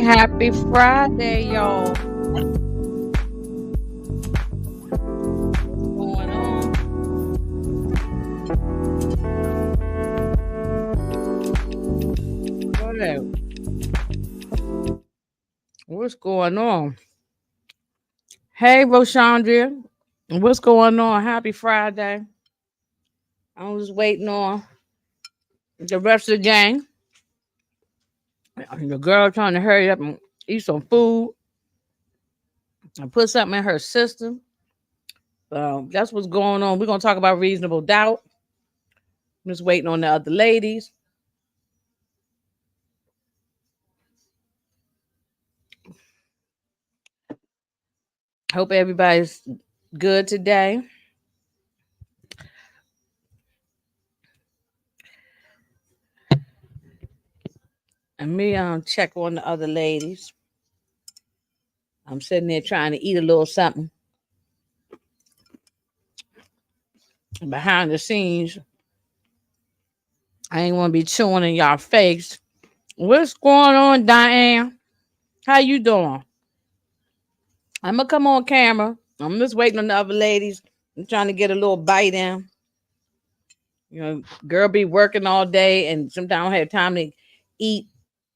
Happy Friday, y'all. What's going on? Go ahead. What's going on? Hey, Roshandria. What's going on? Happy Friday. I'm just waiting on the rest of the gang. The girl trying to hurry up and eat some food and put something in her system. That's what's going on. We're going to talk about reasonable doubt. I'm just waiting on the other ladies. Hope everybody's good today. And me check on the other ladies. I'm sitting there trying to eat a little something behind the scenes. I ain't want to be chewing in y'all face. What's going on, Diane? How you doing? I'm gonna come on camera. I'm just waiting on the other ladies. I'm trying to get a little bite in. You know, girl be working all day and sometimes I don't have time to eat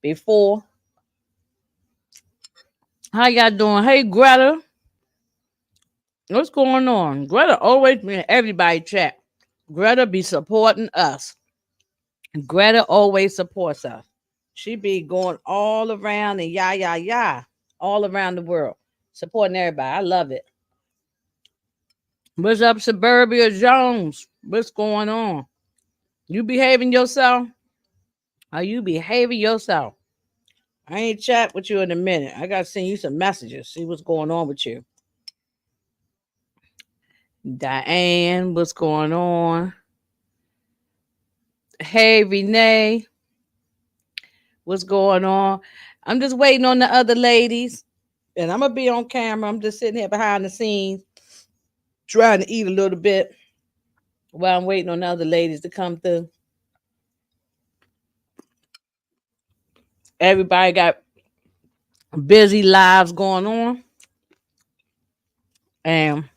before. How y'all doing? Hey, Greta. What's going on? Greta always be in everybody chat. Greta be supporting us. Greta always supports us. She be going all around and all around the world, supporting everybody. I love it. What's up, Suburbia Jones? What's going on? You behaving yourself? Are you behaving yourself? I ain't chat with you in a minute. I gotta send you some messages. See what's going on with you. Diane, what's going on? Hey, Renee, what's going on? I'm just waiting on the other ladies, and I'm gonna be on camera. I'm just sitting here behind the scenes, trying to eat a little bit while I'm waiting on the other ladies to come through. Everybody got busy lives going on, and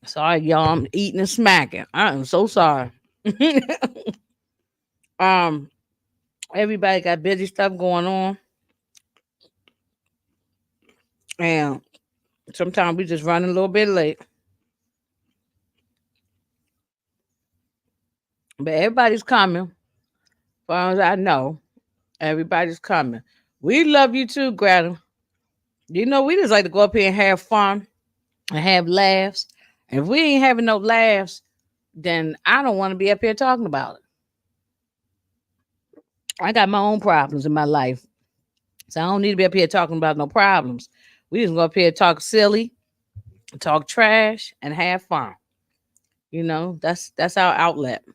sorry, y'all. I'm eating and smacking. I am so sorry. um, everybody got busy stuff going on, and sometimes we just running a little bit late. But everybody's coming. As far as I know, everybody's coming. We love you too, Greta. You know, we just like to go up here and have fun and have laughs. And if we ain't having no laughs, then I don't want to be up here talking about it. I got my own problems in my life. So I don't need to be up here talking about no problems. We just go up here talk silly, talk trash, and have fun. You know, that's our outlet.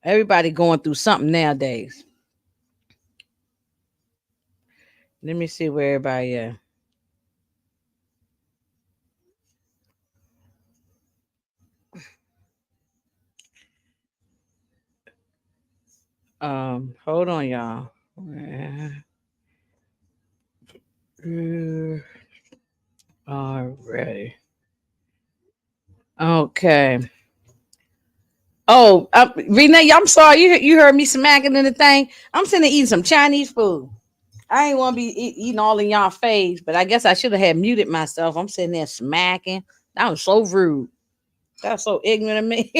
Everybody going through something nowadays. Let me see where everybody at. Hold on, y'all. Already. Okay. Oh, Renee, I'm sorry. You heard me smacking in the thing. I'm sitting there eating some Chinese food. I ain't want to be eating all in y'all face, but I guess I should have had muted myself. I'm sitting there smacking. That was so rude. That's so ignorant of me.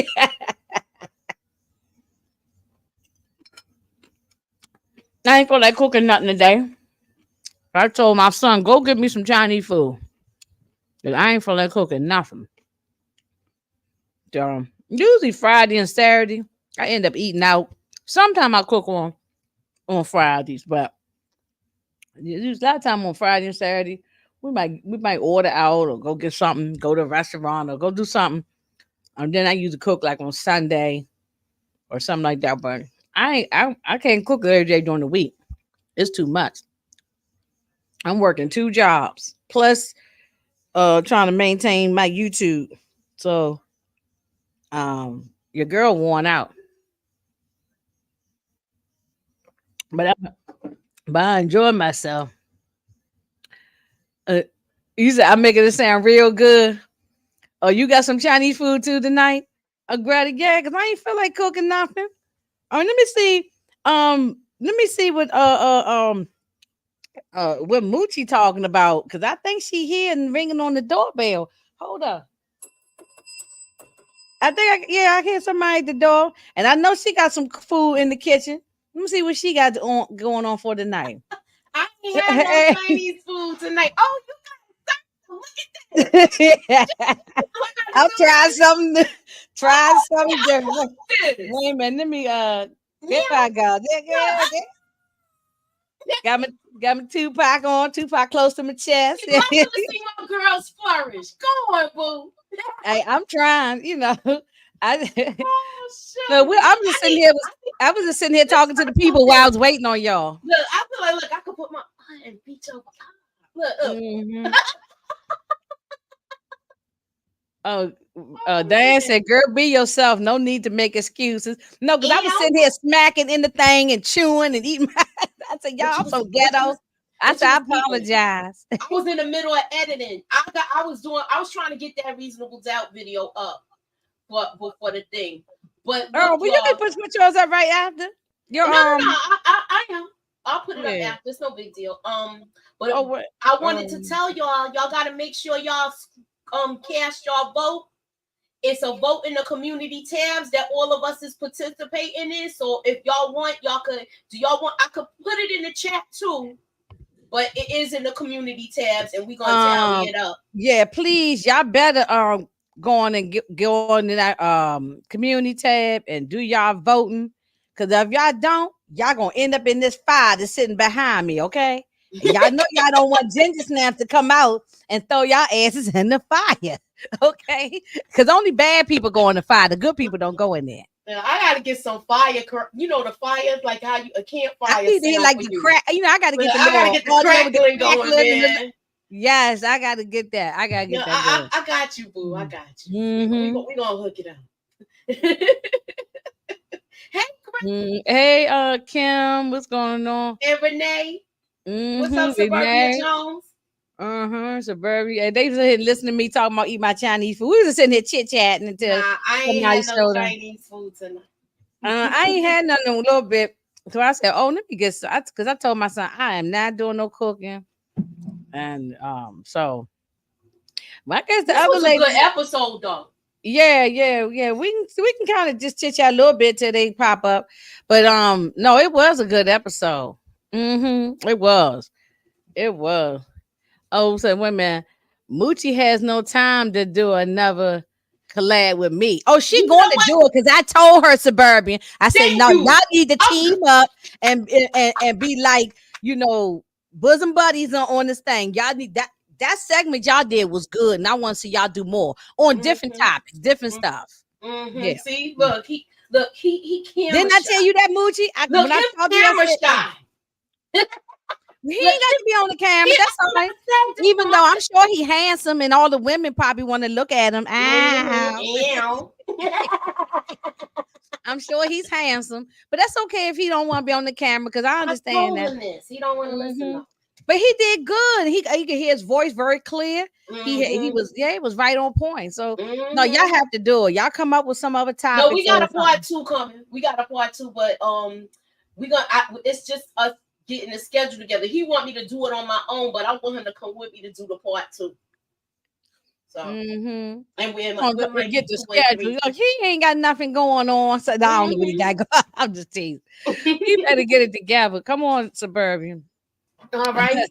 I ain't feel like cooking nothing today. I told my son, go get me some Chinese food. Cause I ain't feel like cooking nothing. Usually Friday and Saturday, I end up eating out. Sometimes I cook on Fridays, but there's a lot of time on Friday and Saturday. We might order out or go get something, go to a restaurant or go do something. And then I usually cook like on Sunday or something like that. But I can't cook every day during the week. It's too much. I'm working two jobs plus trying to maintain my YouTube. So your girl worn out. But But I enjoy myself. Uh, you said I'm making it sound real good. Oh, you got some Chinese food too tonight? Greta, yeah, because I ain't feel like cooking nothing. Oh, let me see. Let me see what Moochie talking about because I think she here and ringing on the doorbell. Hold up. I hear somebody at the door, and I know she got some food in the kitchen. Let me see what she got going on for tonight. I ain't had no Chinese food tonight. Oh, you got look at that. I'll try something. Try something different. Wait a minute. Let me there I go. Got my Tupac on. Tupac close to my chest. I want to see my girls flourish. Go on, boo. Hey, I'm trying. I. Oh, No, I'm just sitting here. I was just sitting here talking to the people while I was waiting on y'all. Look, I feel like I could put my and beat your. Look. Mm-hmm. Oh, Diane said, "Girl, be yourself. No need to make excuses." No, because I was sitting here smacking in the thing and chewing and eating. I said, "Y'all, I'm so ghetto." I said, "I apologize." I was in the middle of editing. I was trying to get that reasonable doubt video up for the thing. But look, you can put yours up right after. I am. I'll put it up after. It's no big deal. But I wanted to tell y'all got to make sure y'all cast y'all vote. It's a vote in the community tabs that all of us is participating in. So if y'all want, y'all could. Do y'all want? I could put it in the chat too. But it is in the community tabs, and we're gonna tally it up. Yeah, please, y'all better go on and go on to that community tab and do y'all voting. Cause if y'all don't, y'all gonna end up in this fire that's sitting behind me, okay? And y'all know y'all don't want Ginger Snaps to come out and throw y'all asses in the fire, okay? Because only bad people go in the fire. The good people don't go in there. Now, I gotta get some fire. The fires like how you a campfire. I need to hear like the crack. I gotta get the crackling going, man. Yes, I gotta get that. I gotta get that. I got you, boo. I got you. Mm-hmm. We gonna hook it up. Hey, Kim, what's going on? And Renee. What's up, Suburbia Jones? Suburbia. And they was here listening to me talking about eat my Chinese food. We was sitting here chit chatting until I ain't had no Chinese food tonight. I ain't had nothing in a little bit. So I said, "Oh, let me get some." Because I told my son I am not doing no cooking, and so. Well, I guess the other lady. Good episode though. Yeah. We can kind of just chit chat a little bit till they pop up, but no, it was a good episode. It was. Oh, so wait a minute. Moochie has no time to do another collab with me. Oh, she going to do it because I told her Suburban. I said, no, y'all need to team up and be like, bosom buddies on this thing. Y'all need that. That segment y'all did was good, and I want to see y'all do more on different topics, different stuff. Yeah. See, look, he can't. Didn't I tell you that, Moochie? Look, him camera shy. He ain't got to be on the camera. That's all right. Even though I'm sure he handsome and all the women probably want to look at him. I'm sure he's handsome, but that's okay if he don't want to be on the camera because I understand that. He don't want to listen. But he did good. He could hear his voice very clear. He was right on point. So no, y'all have to do it. Y'all come up with some other topic. No, we got a part 2 coming. But it's just us getting the schedule together. He want me to do it on my own, but I want him to come with me to do the part 2. So and we're get the schedule. Look, he ain't got nothing going on. So I don't know what he got going. I'm just teasing. He better get it together. Come on, Suburban. All right.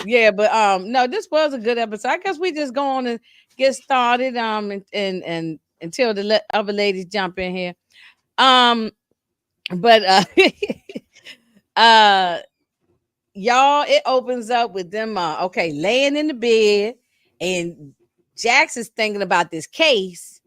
Yeah, but no, this was a good episode. I guess we just go on and get started. And until the other ladies jump in here. But y'all, it opens up with them laying in the bed, and Jax is thinking about this case,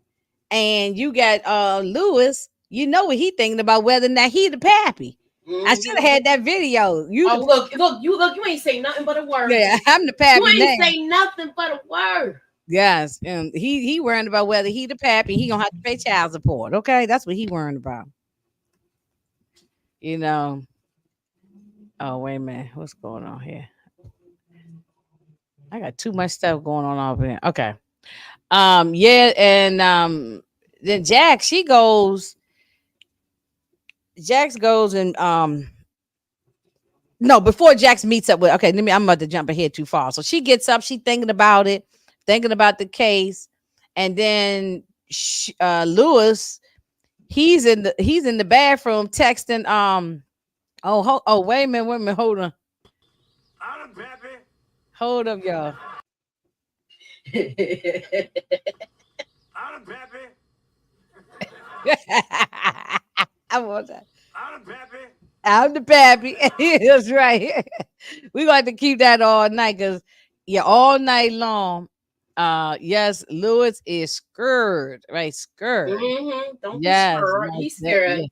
and you got Lewis, what he thinking about whether or not he the pappy. I should have had that video. Look, you ain't say nothing but a word. Yeah, I'm the pappy. You ain't say nothing but a word. Yes, and he worrying about whether he the pappy, he gonna have to pay child support. Okay, that's what he worrying about. Oh, wait a minute. What's going on here? I got too much stuff going on over here. Okay. Yeah, and then Jax goes and no, before Jax meets up with, okay, I'm about to jump ahead too far. So she gets up, she thinking about it, thinking about the case, and then Lewis, he's in the bathroom texting wait a minute, hold on. Hold up, y'all. I want that. I'm the pappy. That's right. We're going to keep that all night because all night long. Yes, Lewis is scared, right? Scared. Don't be scared. He's scared. Yeah.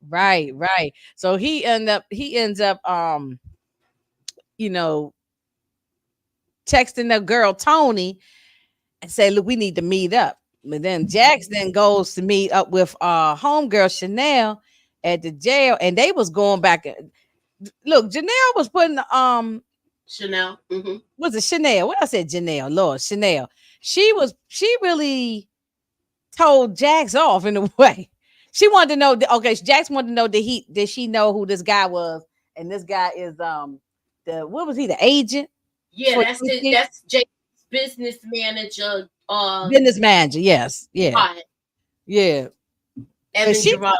Right. So he ends up texting the girl Tony and say, look, we need to meet up. But then Jax then goes to meet up with homegirl Chanel at the jail, and they was going back. Look, Janelle was putting Chanel. Was it Chanel? What I said, Janelle, Lord, Chanel. She really told Jax off in a way. She wanted to know. Okay, Jax wanted to know did she know who this guy was, and this guy is what was he, the agent? Yeah, that's Jake's business manager. Business manager, yes, yeah, right. Yeah. Evan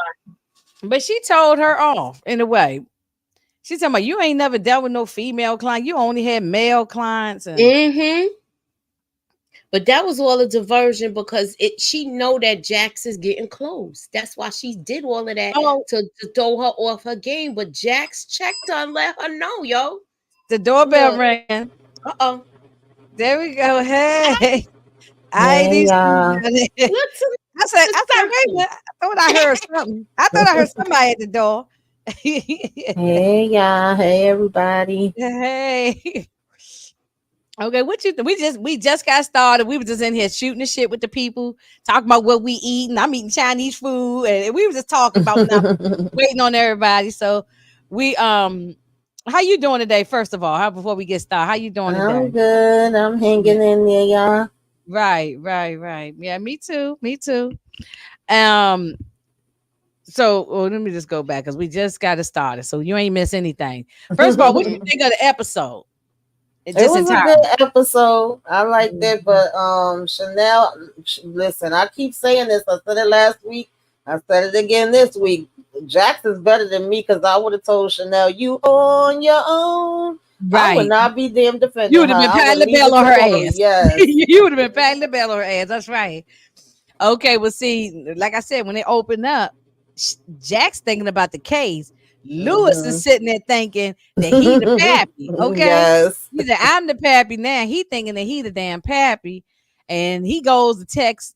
But she told her off in a way. She's talking about, you ain't never dealt with no female client. You only had male clients. And But that was all a diversion because she know that Jax is getting close. That's why she did all of that to throw her off her game. But Jax checked her and let her know, yo. The doorbell rang. There we go. Hey. I said, wait a minute. I thought I heard something. I thought I heard somebody at the door. Hey, y'all. Hey, everybody. Hey. Okay, what you we just got started. We were just in here shooting the shit with the people, talking about what we eating. I'm eating Chinese food, and we were just talking about nothing, waiting on everybody. So we how you doing today? First of all, before we get started, how you doing today? I'm good. I'm hanging in there, y'all. Right. Yeah, me too. So let me just go back because we just got it started, so you ain't miss anything. First of all, what do you think of the episode? It was a good episode. I liked it, but Chanel, listen, I keep saying this. I said it last week. I said it again this week. Jax is better than me because I would have told Chanel, you on your own. Right. I would not be damn defending. You would have been patting the bell on her ass. Yes. You would have been patting the bell on her ass. That's right. Okay, well, see, like I said, when they open up, Jack's thinking about the case. Lewis is sitting there thinking that he the pappy. Okay. Yes. He said, I'm the pappy now. He thinking that he the damn pappy. And he goes to text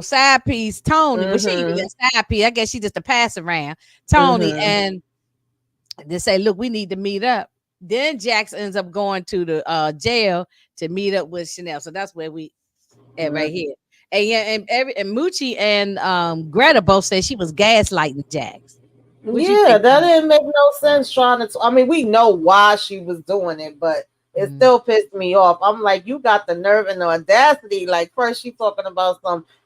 side piece Tony. But she even a side piece. I guess she just a pass around Tony and they say, look, we need to meet up. Then Jax ends up going to the jail to meet up with Chanel. So that's where we at right here. And yeah, and Moochie and Greta both said she was gaslighting Jax. Yeah, that didn't make no sense trying to. I mean, we know why she was doing it, but it still pissed me off. I'm like, you got the nerve and the audacity. Like, first she talking about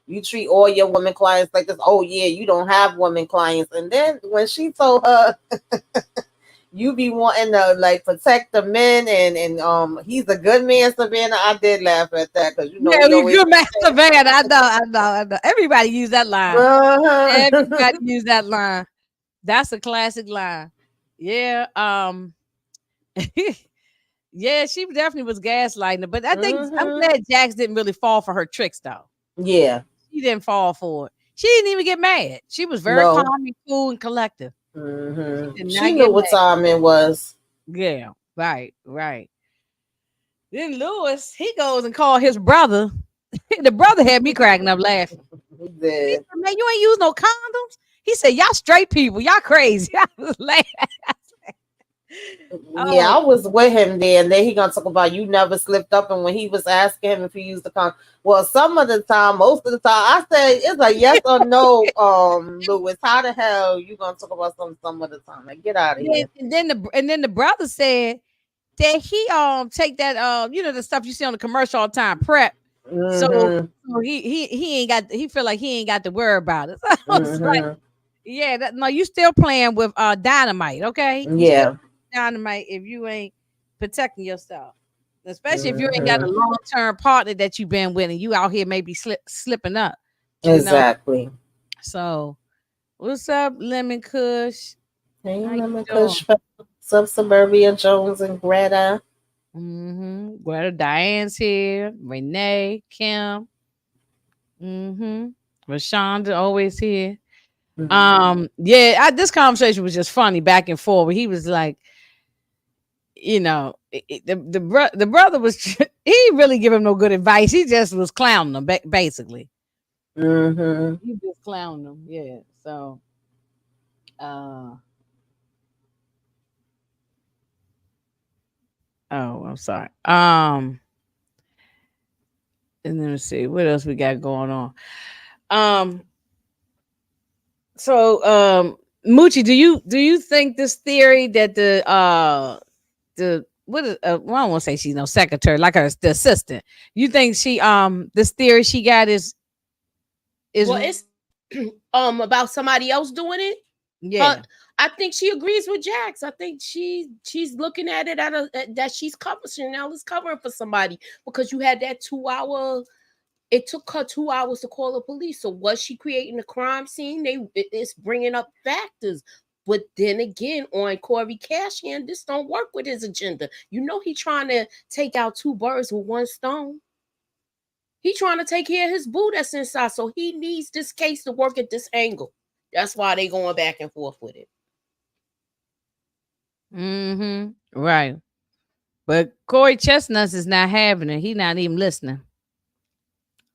you treat all your women clients like this. Oh yeah, you don't have women clients. And then when she told her you be wanting to like protect the men and he's a good man, Savannah. I did laugh at that because you know he's a good man, Savannah. I know. Everybody use that line. Everybody use that line. That's a classic line. Yeah. Yeah, she definitely was gaslighting, but I think I'm glad Jax didn't really fall for her tricks though. Yeah. She didn't fall for it. She didn't even get mad. She was very calm and cool and collective. She knew what time it was. Yeah, right. Then Lewis, he goes and called his brother. The brother had me cracking up laughing. He said, man, you ain't use no condoms. He said, y'all straight people, y'all crazy. I was laughing. Yeah, I was with him there, and then he gonna talk about you never slipped up. And when he was asking him if he used the condom, well, some of the time, most of the time, I say it's a yes or no. Lewis, how the hell you gonna talk about some of the time? Like, get out of here. And then the brother said that he take that the stuff you see on the commercial all the time, prep. So he ain't got, he feel like he ain't got to worry about it. So I was like, yeah, no, you still playing with dynamite, okay? Yeah. Dynamite if you ain't protecting yourself, especially if you ain't got a long-term partner that you've been with and you out here maybe slipping up. Exactly. Know? So what's up, Lemon Kush? Hey, Lemon Kush. What's up, Suburbia Jones and Greta? Greta, Diane's here. Renee, Kim. Rashonda always here. This conversation was just funny back and forth. He was like, the brother was he didn't really give him no good advice. He just was clowning him, basically. He just clowning him, yeah. So, oh, I'm sorry. And let me see what else we got going on. So, Moochie, do you think this theory that the what is well, I don't want to say she's no secretary, like the assistant. You think she this theory she got is well, it's about somebody else doing it? Yeah. I think she agrees with Jax. I think she's looking at it that she's covering. Chanel is covering for somebody because you had that 2 hour. It took her 2 hours to call the police. So was she creating a crime scene? It's bringing up factors. But then again, on Corey Cashian, this don't work with his agenda. You know he trying to take out 2 birds with 1 stone. He trying to take care of his boo that's inside. So he needs this case to work at this angle. That's why they going back and forth with it. Right. But Corey Chestnuts is not having it. He not even listening.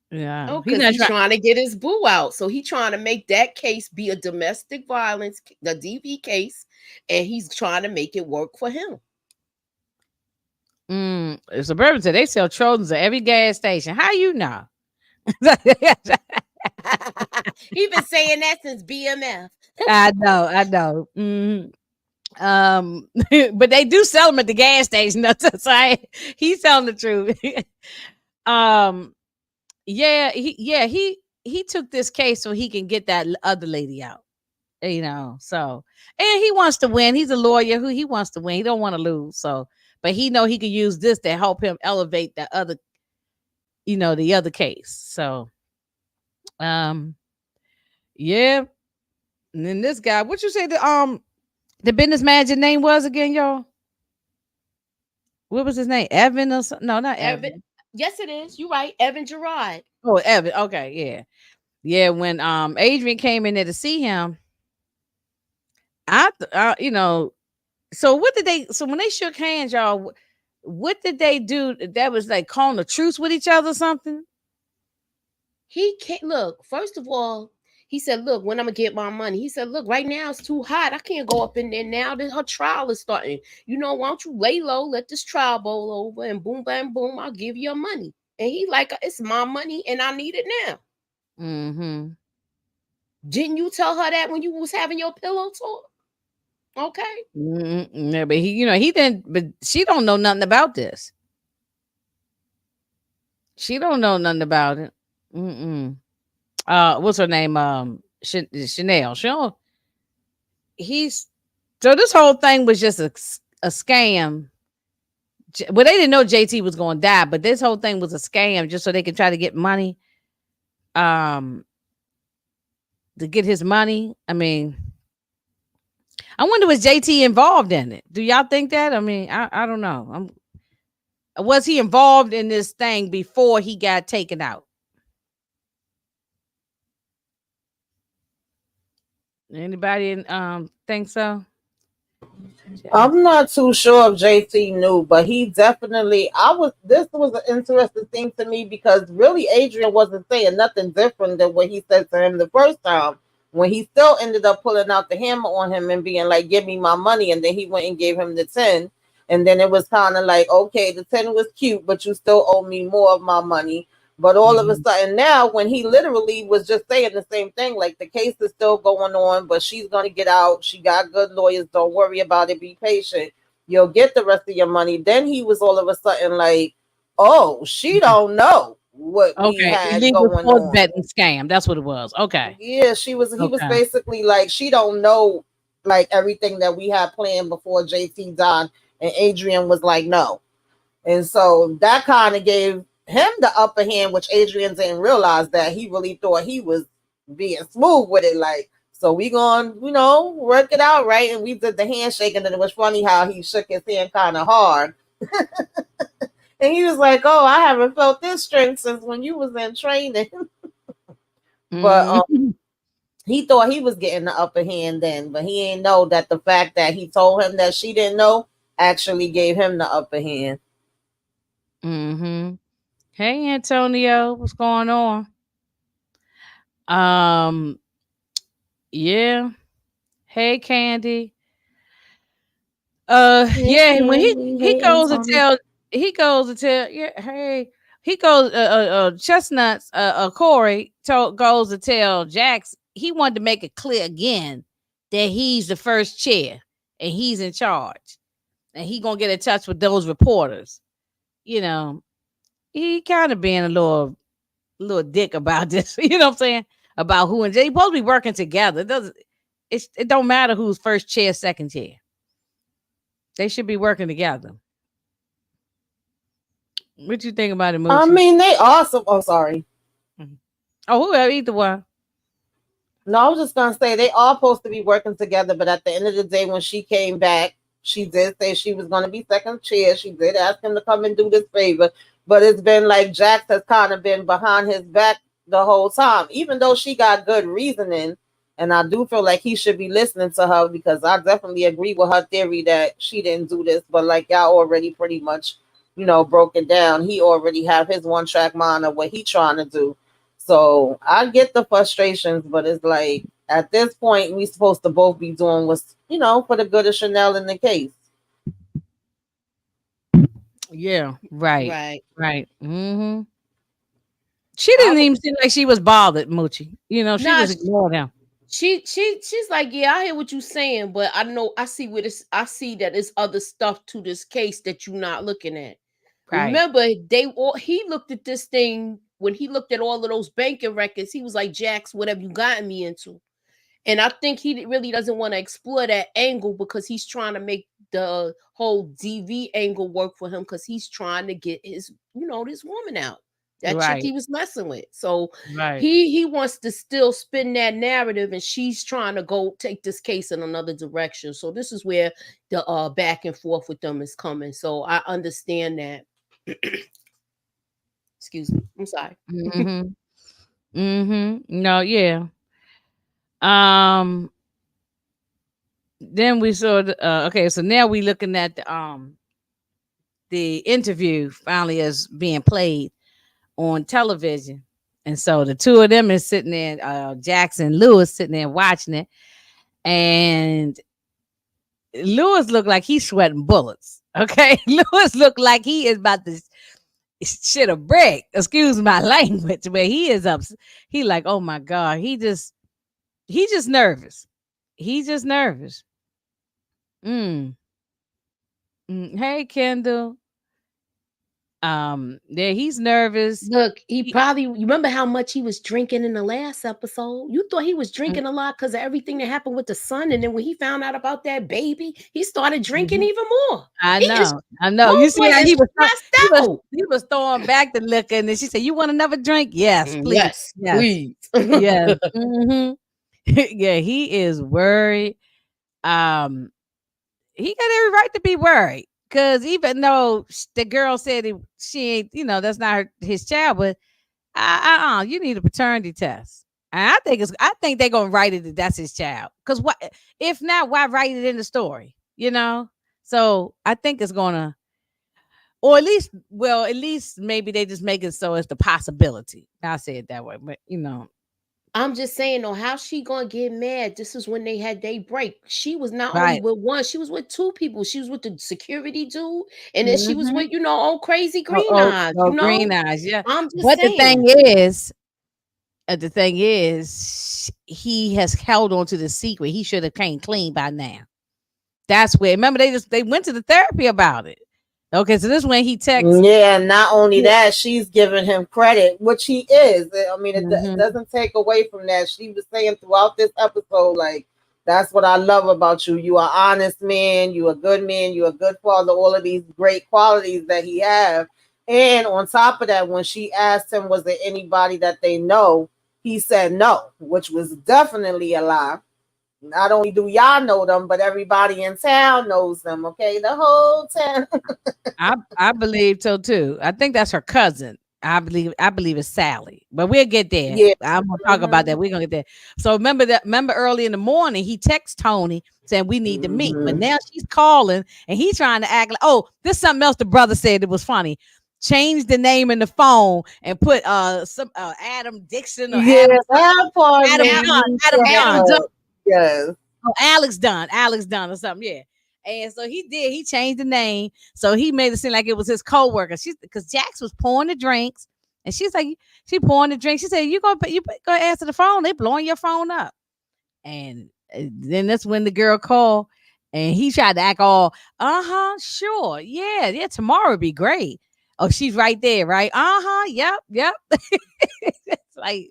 Yeah. Oh, because he's trying to get his boo out. So he's trying to make that case be a domestic violence, the DV case, and he's trying to make it work for him. Suburban said they sell Trojans at every gas station. How you know? He been saying that since BMF. I know. But they do sell them at the gas station. So he's telling the truth. He took this case so he can get that other lady out. So, and he wants to win. He's a lawyer who he wants to win. He don't want to lose. So, but he know he could use this to help him elevate the other, the other case. So, yeah. And then this guy, what you say the business manager name was again, y'all? What was his name? Evan or something? No, not Evan. Yes, it is. You're right. Evan Gerard. Oh, Evan. Okay, yeah. Yeah, when Adrian came in there to see him, so when they shook hands, y'all, what did they do? That was like calling a truce with each other or something? He can't look, first of all, he said, look, when I'm gonna get my money. He said, look, right now it's too hot. I can't go up in there now that her trial is starting. Why don't you lay low, let this trial bowl over, and boom, bam, boom, I'll give you your money. And he like, it's my money and I need it now. Didn't you tell her that when you was having your pillow talk? Okay. Yeah, but he didn't, but she don't know nothing about this. She don't know nothing about it. What's her name? Chanel. So this whole thing was just a scam. Well, they didn't know JT was going to die, but this whole thing was a scam just so they could try to get money. To get his money. I mean, I wonder, was JT involved in it? Do y'all think that? I mean, I don't know. Was he involved in this thing before he got taken out? Anybody think so? I'm not too sure if JT knew, but he definitely. This was an interesting thing to me because really Adrian wasn't saying nothing different than what he said to him the first time when he still ended up pulling out the hammer on him and being like, give me my money. And then he went and gave him the 10. And then it was kind of like, okay, the 10 was cute, but you still owe me more of my money. But all of a sudden now, when he literally was just saying the same thing, like the case is still going on, but she's going to get out. She got good lawyers. Don't worry about it. Be patient. You'll get the rest of your money. Then he was all of a sudden like, oh, she don't know what we had illegal going sports on. betting scam. That's what it was. Okay. Yeah, he was basically like, she don't know like everything that we had planned before JT died. And Adrian was like, no. And so that kind of gave him the upper hand, which Adrian didn't realize that he really thought he was being smooth with it. Like, so we gonna, work it out, right? And we did the handshake, and then it was funny how he shook his hand kind of hard. And he was like, oh, I haven't felt this strength since when you was in training. But he thought he was getting the upper hand then, but he ain't know that the fact that he told him that she didn't know actually gave him the upper hand. Hey, Antonio, what's going on? Yeah. Hey, Candy. Yeah. When he goes to tell, yeah. Hey, he goes. Chestnuts. Corey goes to tell Jax. He wanted to make it clear again that he's the first chair and he's in charge, and he gonna get in touch with those reporters. He kind of being a little dick about this. You know what I'm saying? About who and Jay supposed to be working together. It don't matter who's first chair, second chair. They should be working together. What you think about it, Moochie? I mean, they awesome. Oh, sorry. Oh, whoever, either one. No, I was just gonna say they all supposed to be working together, but at the end of the day, when she came back, she did say she was gonna be second chair. She did ask him to come and do this favor, but it's been like Jax has kind of been behind his back the whole time, even though she got good reasoning. And I do feel like he should be listening to her, because I definitely agree with her theory that she didn't do this. But like y'all already pretty much, broke it down. He already have his one track mind of what he trying to do. So I get the frustrations, but it's like at this point we supposed to both be doing what's for the good of Chanel in the case. Yeah, right. She didn't even seem like she was bothered, Moochie. She just ignored him. She's like, yeah, I hear what you're saying, but I know I see that there's other stuff to this case that you're not looking at. Right. Remember, he looked at this thing when he looked at all of those banking records. He was like, Jax, what have you gotten me into? And I think he really doesn't want to explore that angle, because he's trying to make the whole DV angle work for him, because he's trying to get his, this woman out. That chick he was messing with. So he wants to still spin that narrative, and she's trying to go take this case in another direction. So this is where the back and forth with them is coming. So I understand that. Excuse me. I'm sorry. No, yeah. Then we saw okay, so now we looking at the interview finally is being played on television. And so the two of them is sitting there, Jackson Lewis sitting there watching it. And Lewis looked like he's sweating bullets. Okay. Lewis looked like he is about to shit a brick. Excuse my language, where he is up. He like, oh my God. He just nervous. He's just nervous. Hey, Kendall. Yeah, he's nervous. Look, you remember how much he was drinking in the last episode? You thought he was drinking a lot because of everything that happened with the son, and then when he found out about that baby, he started drinking even more. I know. You see how he was throwing back the liquor, and then she said, "You want another drink?" Yes, please. Yes, please. Yes. Yeah, he is worried. He got every right to be worried. Because even though the girl said she ain't, that's not his child, but you need a paternity test. And I think they're gonna write it that that's his child. Because what if not? Why write it in the story? So I think it's gonna, or at least maybe they just make it so it's the possibility. I say it that way, but I'm just saying though, how she gonna get mad? This is when they had their break. She was not only with one, she was with two people. She was with the security dude, and then she was with, old crazy Green Eyes. Green Eyes, yeah. I'm just but saying. the thing is, he has held on to the secret. He should have came clean by now. That's where. Remember, they went to the therapy about it. Okay, so this is when he texts. Yeah, not only that, she's giving him credit, which he is. I mean, it doesn't take away from that. She was saying throughout this episode, like, that's what I love about you. You are honest man. You a good man. You a good father. All of these great qualities that he have. And on top of that, when she asked him, was there anybody that they know? He said no, which was definitely a lie. Not only do y'all know them, but everybody in town knows them. Okay, the whole town. I believe so too. I think that's her cousin. I believe it's Sally, but we'll get there. Yeah, I'm gonna talk about that. We're gonna get there. So remember early in the morning, he texts Tony saying we need to meet, but now she's calling and he's trying to act like, oh, this is something else the brother said it was funny. Change the name in the phone and put some Adam Dixon or Adam Dunn. Yes. Oh, Alex Dunn or something. Yeah. And so he did. He changed the name. So he made it seem like it was his co-worker. Because Jax was pouring the drinks. And she's like, she pouring the drinks. She said, you gonna answer the phone. They blowing your phone up. And then that's when the girl called. And he tried to act all, sure. Yeah, tomorrow would be great. Oh, she's right there, right? Yep. It's like,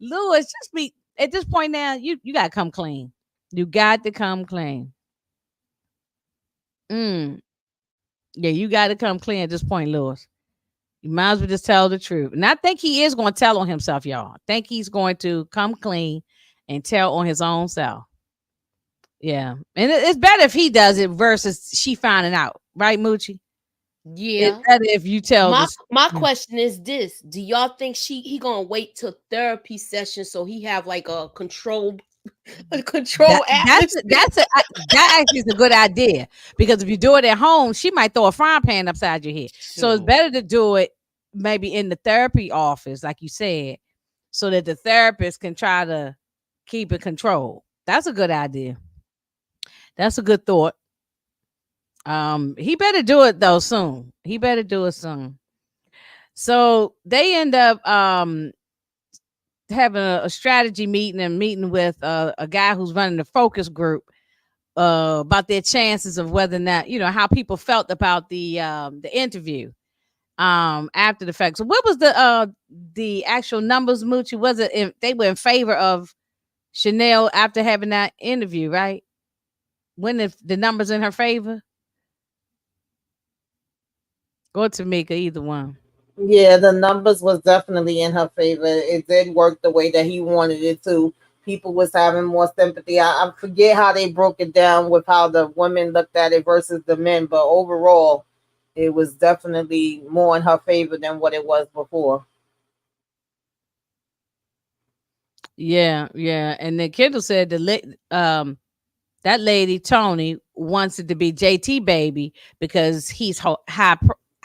Lewis, just be at this point now, you gotta come clean. You got to come clean. Yeah, you got to come clean at this point, Lewis. You might as well just tell the truth. And I think he is going to tell on himself, y'all. I think he's going to come clean and tell on his own self. Yeah. And it's better if he does it versus she finding out. Right, Moochie? Yeah. It's better if you tell my question is this. Do y'all think he gonna wait till therapy session so he have like a control that actually is a good idea, because if you do it at home, she might throw a frying pan upside your head. So it's better to do it maybe in the therapy office, like you said, so that the therapist can try to keep it controlled. That's a good idea. That's a good thought. He better do it though soon. So they end up having a strategy meeting and meeting with a guy who's running the focus group about their chances of whether or not, how people felt about the interview after the fact. So what was the actual numbers, Moochie? Was it they were in favor of Chanel after having that interview, right? When the numbers in her favor? Or Tamika, either one. Yeah, the numbers was definitely in her favor. It did work the way that he wanted it to. People was having more sympathy. I forget how they broke it down with how the women looked at it versus the men, but overall, it was definitely more in her favor than what it was before. Yeah. And then Kendall said that lady Tony wants it to be JT baby because he's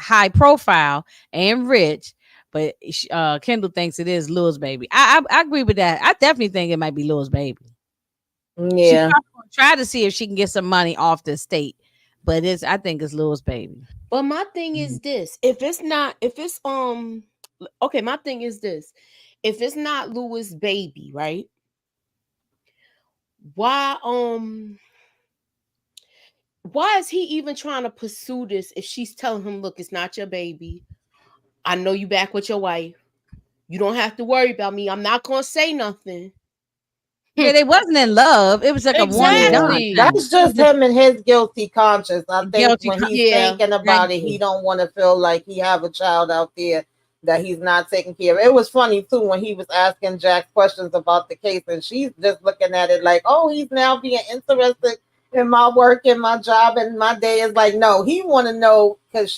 high profile and rich, but Kendall thinks it is Lil's baby. I agree with that. I definitely think it might be Lil's baby. Yeah, she's try to see if she can get some money off the estate, but I think it's Lil's baby. But my thing is this: my thing is this: if it's not Louis' baby, right? Why is he even trying to pursue this if she's telling him, look, it's not your baby. I know you back with your wife. You don't have to worry about me. I'm not going to say nothing. Yeah, they wasn't in love. It was like a one and done. That's just him and his guilty conscience. I think when he's thinking about it, he don't want to feel like he have a child out there that he's not taking care of. It was funny too when he was asking Jack questions about the case, and she's just looking at it like, oh, he's now being interested in my work and my job and my day. Is like, no, he want to know because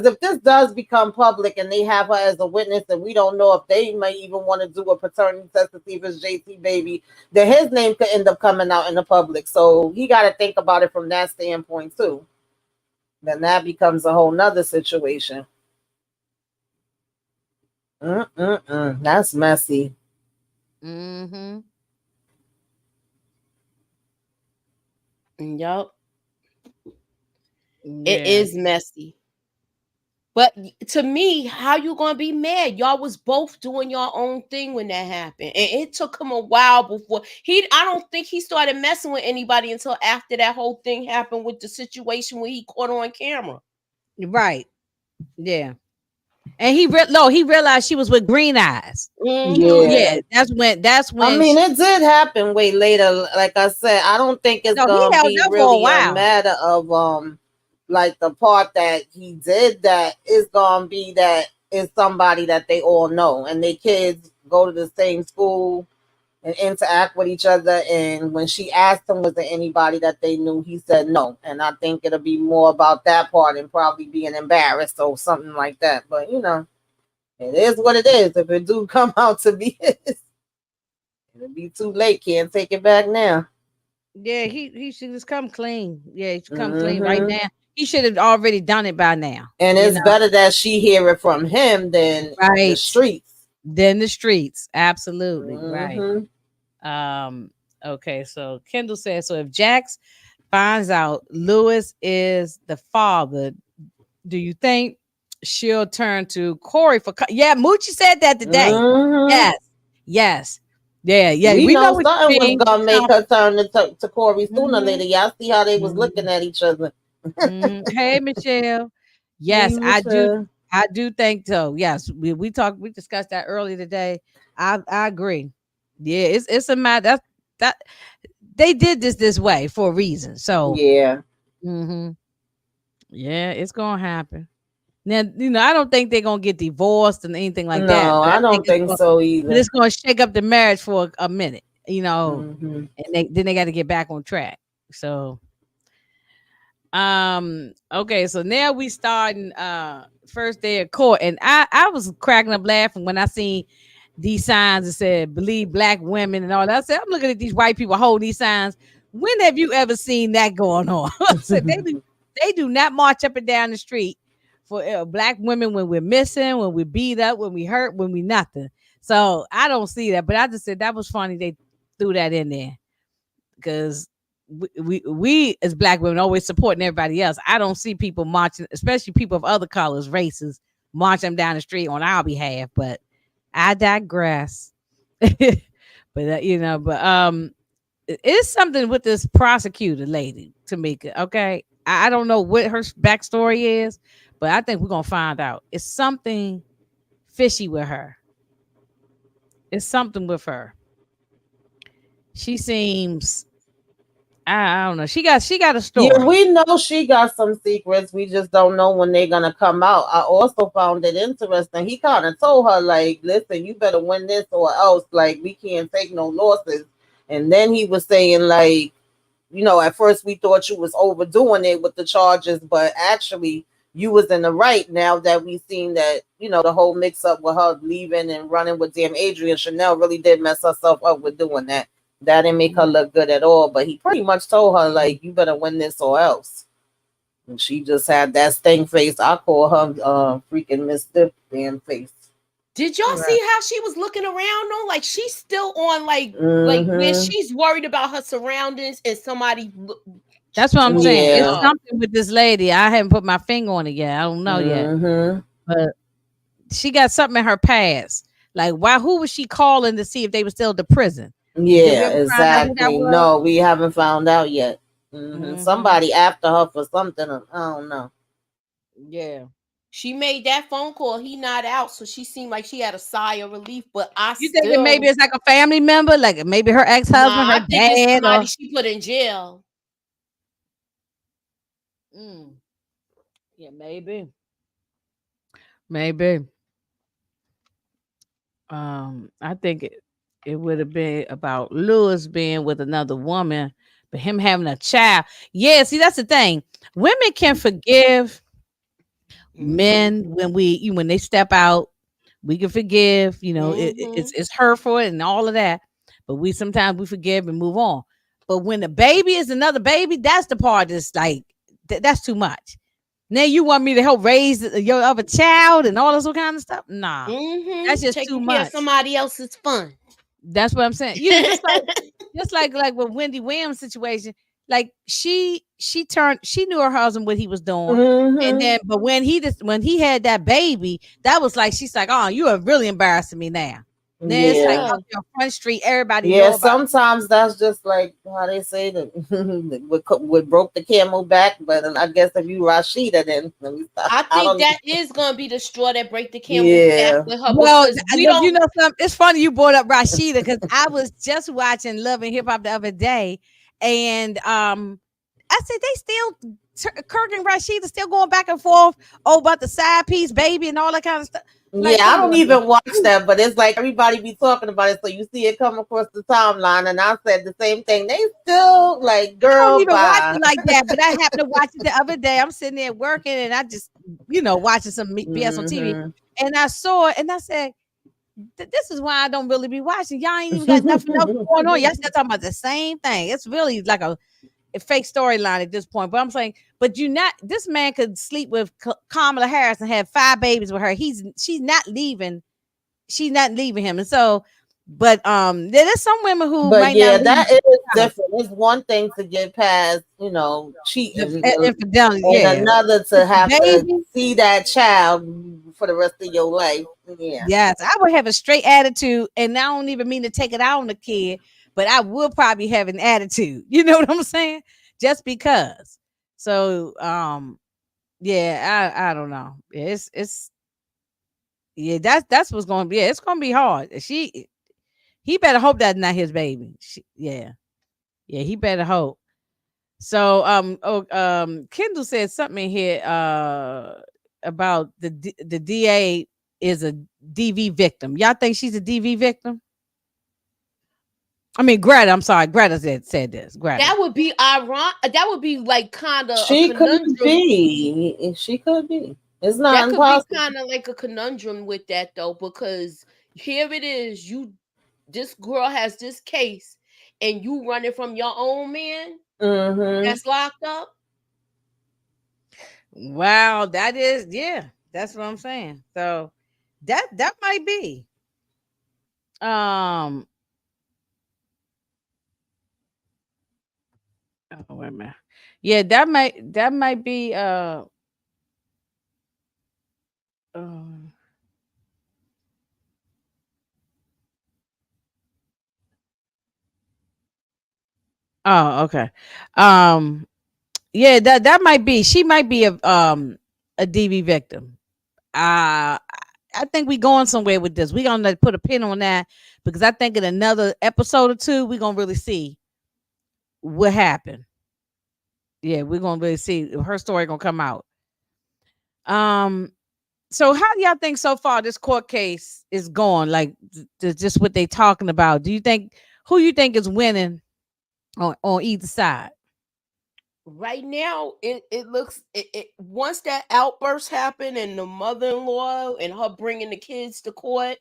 if this does become public and they have her as a witness, and we don't know if they might even want to do a paternity test to see if it's JT baby, then his name could end up coming out in the public. So he got to think about it from that standpoint too. Then that becomes a whole nother situation. That's messy. Mm-hmm. Yup. It Yeah. is messy. But to me, how you gonna be mad? Y'all was both doing your own thing when that happened, and it took him a while before he. I don't think he started messing with anybody until after that whole thing happened with the situation where he caught on camera. Right. Yeah. And he realized she was with green eyes. So Mm-hmm. Yeah. yeah, that's I when mean, it did happen way later. Like I said, I don't think it's no, he gonna held be up for a really a while. matter of like the part that he did. That is gonna be that is somebody that they all know, and their kids go to the same school and interact with each other. And when she asked him, was there anybody that they knew, he said no. And I think it'll be more about that part and probably being embarrassed or something like that. But it is what it is. If it do come out to be his, it'll be too late. Can't take it back now. Yeah, he should just come clean. Yeah, he should come clean right Hmm. now. He should have already done it by now. And You it's know, better that she hear it from him than the right. streets. Then the streets. Absolutely. Right. Hmm. Um, okay, so Kendall says so if Jax finds out Lewis is the father, do you think she'll turn to Corey for yeah, Moochie said that today. Hmm. Yes. Yes. Yeah, yeah. We We know know what you something was mean. gonna make her turn to Corey sooner or Mm-hmm. later. Y'all see how they was looking Mm-hmm. at each other. Hey, Michelle. Hey, Yes, I do. Michelle. I do think so. Yes, we discussed that earlier today. I agree. Yeah, it's a matter that they did this way for a reason. So, Yeah. hmm yeah, it's gonna happen. Now, I don't think they're gonna get divorced and anything like that. No, But I I think don't think so either. it's gonna shake up the marriage for a minute. Hmm. And then they got to get back on track. So, okay, so now we starting first day of court, and I was cracking up laughing when I seen these signs that said believe black women and all that. I said, I'm looking at these white people holding these signs. When have you ever seen that going on? I said they do not march up and down the street for black women when we're missing, when we beat up, when we hurt, when we nothing. So I don't see that, but I just said that was funny they threw that in there because we as black women always supporting everybody else. I don't see people marching, especially people of other colors, races, marching down the street on our behalf. But I digress. But it's something with this prosecutor lady, Tamika. Okay, I don't know what her backstory is, but I think we're gonna find out. It's something fishy with her. It's something with her. She seems I don't know. She got a Yeah, story. we know she got some secrets. We just don't know when they're gonna come out. I also found it interesting. He kind of told her, like, listen, you better win this or else, like, we can't take no losses. And then he was saying, like, at first we thought you was overdoing it with the charges, but actually you was in the right now that we seen that, the whole mix up with her leaving and running with damn Adrian. Chanel really did mess herself up with doing that. That didn't make her look good at all. But he pretty much told her, like, you better win this or else. And she just had that stink face. I call her freaking Miss Stiff damn face. Did y'all Right. see how she was looking around though? Like she's still on like where Mm-hmm. she's worried about her surroundings and somebody. That's what I'm saying. It's Yeah. something with this lady. I haven't put my finger on it yet. I don't know yet. Mm-hmm. But she got something in her past. Like, why? Who was she calling to see if they were still at the prison? Did we Yeah, ever find out who that exactly. was? No, we haven't found out yet. Mm-hmm. Somebody after her for something. I don't know. Yeah. She made that phone call. He not out, so she seemed like she had a sigh of relief. But I You think that maybe still, it's like a family member, like maybe her ex-husband, nah. her I think it's dad, somebody or she put in jail. mm, yeah, maybe. I think it would have been about Lewis being with another woman, but him having a child. Yeah, see, that's the thing. Women can forgive men when they step out. We can forgive. It's hurtful and all of that, but we sometimes we forgive and move on. But when the baby is another baby, that's the part that's like that's too much. Now you want me to help raise your other child and all this kind of stuff? Nah, that's just too Taking care of much. somebody else's fun. That's what I'm saying. You know, just like with Wendy Williams' situation. Like she knew her husband what he was doing, and then but when he had that baby, that was like she's like, oh, you are really embarrassing me now. Then it's like out there on Front Street, everybody know about sometimes that's just like how they say that what broke the camel back. But I guess if you Rashida, then I think that is gonna be the straw that break the camel's back with her. Well, you know something. It's funny you brought up Rashida because I was just watching Love and Hip Hop the other day, and I said they still Kirk and Rashida still going back and forth about the side piece baby and all that kind of stuff. Like, I don't even watch that, but it's like everybody be talking about it, so you see it come across the timeline, and I said the same thing. They still like, girl, I don't even watch it like that, but I happened to watch it the other day. I'm sitting there working, and I just, watching some BS on TV, and I saw it, and I said, "This is why I don't really be watching. Y'all ain't even got nothing else going on. Y'all still talking about the same thing. It's really like a fake storyline at this point." But I'm saying, but this man could sleep with Kamala Harris and have 5 babies with her. She's not leaving him. And so, but there's some women who might not that is different. It's one thing to get past, cheating, infidelity, and another to have to see that child for the rest of your life. Yeah. Yes, I would have a straight attitude, and I don't even mean to take it out on the kid. But I will probably have an attitude. You know what I'm saying? Just because. So, I don't know. It's that's what's going to be. Yeah, it's going to be hard. He better hope that's not his baby. He better hope. So, Kendall said something in here about the DA is a DV victim. Y'all think she's a DV victim? I mean, Greta. I'm sorry, Greta said this. Greta. That would be ironic. That would be like kind of. She could be. She could be. It's not impossible. That could be kind of like a conundrum with that though, because here it is. This girl has this case, and you running from your own man that's locked up. Wow, that is that's what I'm saying. So that might be. Oh, wait a minute. Yeah, that might be oh, okay. Yeah, that might be. She might be a DV victim. I think we going somewhere with this. We're gonna put a pin on that because I think in another episode or two, we're gonna really see what happened. Yeah, we're gonna really see her story gonna come out. So how do y'all think so far this court case is going? Like just what they talking about. Who you think is winning on either side? Right now, it looks once that outburst happened and the mother-in-law and her bringing the kids to court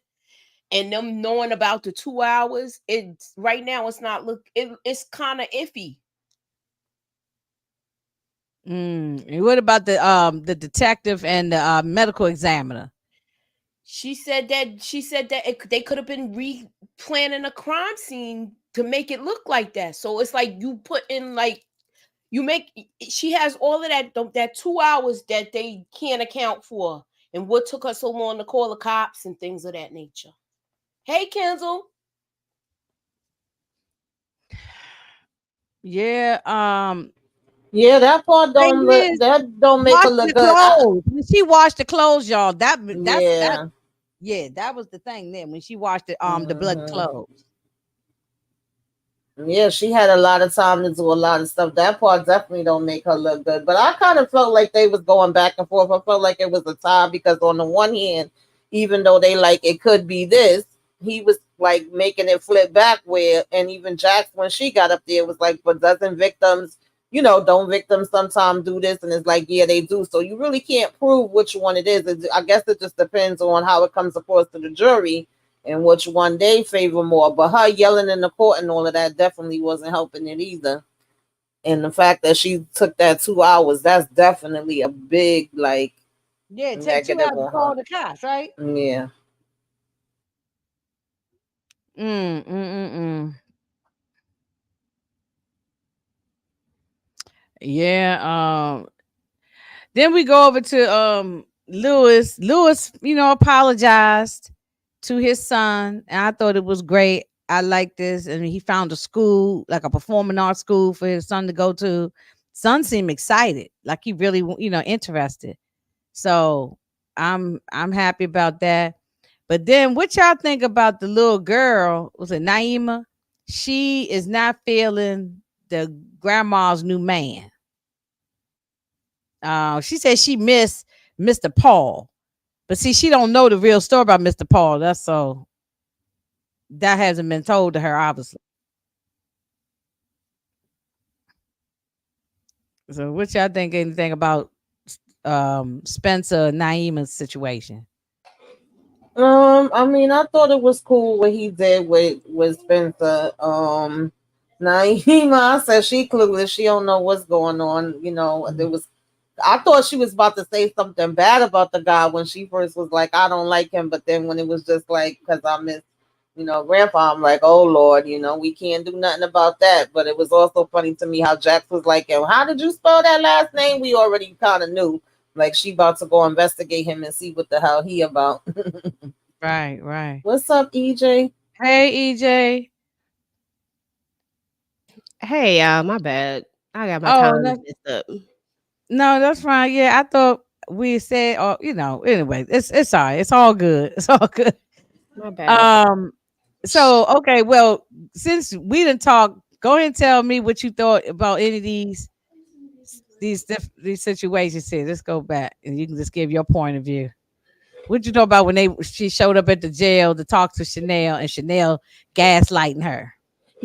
and them knowing about the 2 hours, it's right now it's not it's kind of iffy. And what about the detective and the medical examiner? She said that they could have been replanning a crime scene to make it look like that. So it's like you put in like she has all of that 2 hours that they can't account for, and what took her so long to call the cops and things of that nature. Hey, Kenzel. Yeah. Yeah, that part don't make her look good. When she washed the clothes, y'all. That was the thing then when she washed the blood clothes. Yeah, she had a lot of time to do a lot of stuff. That part definitely don't make her look good. But I kind of felt like they was going back and forth. I felt like it was a tie because on the one hand, even though they like it could be this, he was like making it flip back and even Jax when she got up there was like, but don't victims sometimes do this? And it's like, yeah, they do. So you really can't prove which one it is. I guess it just depends on how it comes across to the jury and which one they favor more. But her yelling in the court and all of that definitely wasn't helping it either. And the fact that she took that 2 hours, that's definitely a big take 2 hours to call the cops, right? Yeah. Mm, mm, mm, mm. Yeah. Then we go over to Lewis. Lewis, apologized to his son, and I thought it was great. I like this, and he found a school, like a performing arts school, for his son to go to. Son seemed excited, like he really, interested. So I'm happy about that. But then, what y'all think about the little girl? Was it Naima? She is not feeling the grandma's new man. She said she missed Mr. Paul, but see, she don't know the real story about Mr. Paul. That's so that hasn't been told to her, obviously. So, what y'all think? Anything about Spencer Naima's situation? I mean, I thought it was cool what he did with Spencer. Naima said she clueless. She don't know what's going on. There was. I thought she was about to say something bad about the guy when she first was like, I don't like him. But then when it was just like, because I miss, grandpa, I'm like, oh Lord, we can't do nothing about that. But it was also funny to me how Jax was like, how did you spell that last name? We already kind of knew. Like she about to go investigate him and see what the hell he about. Right, right. What's up, EJ? Hey, EJ. Hey, y'all, my bad. I got my Oh, time no, messed up. no, that's fine. Yeah, I thought we said, anyway, it's all right. It's all good. It's all good. My bad. Um, so okay, well, since we didn't talk, go ahead and tell me what you thought about any of these situations here. Let's go back and you can just give your point of view. What you know about when she showed up at the jail to talk to Chanel and Chanel gaslighting her?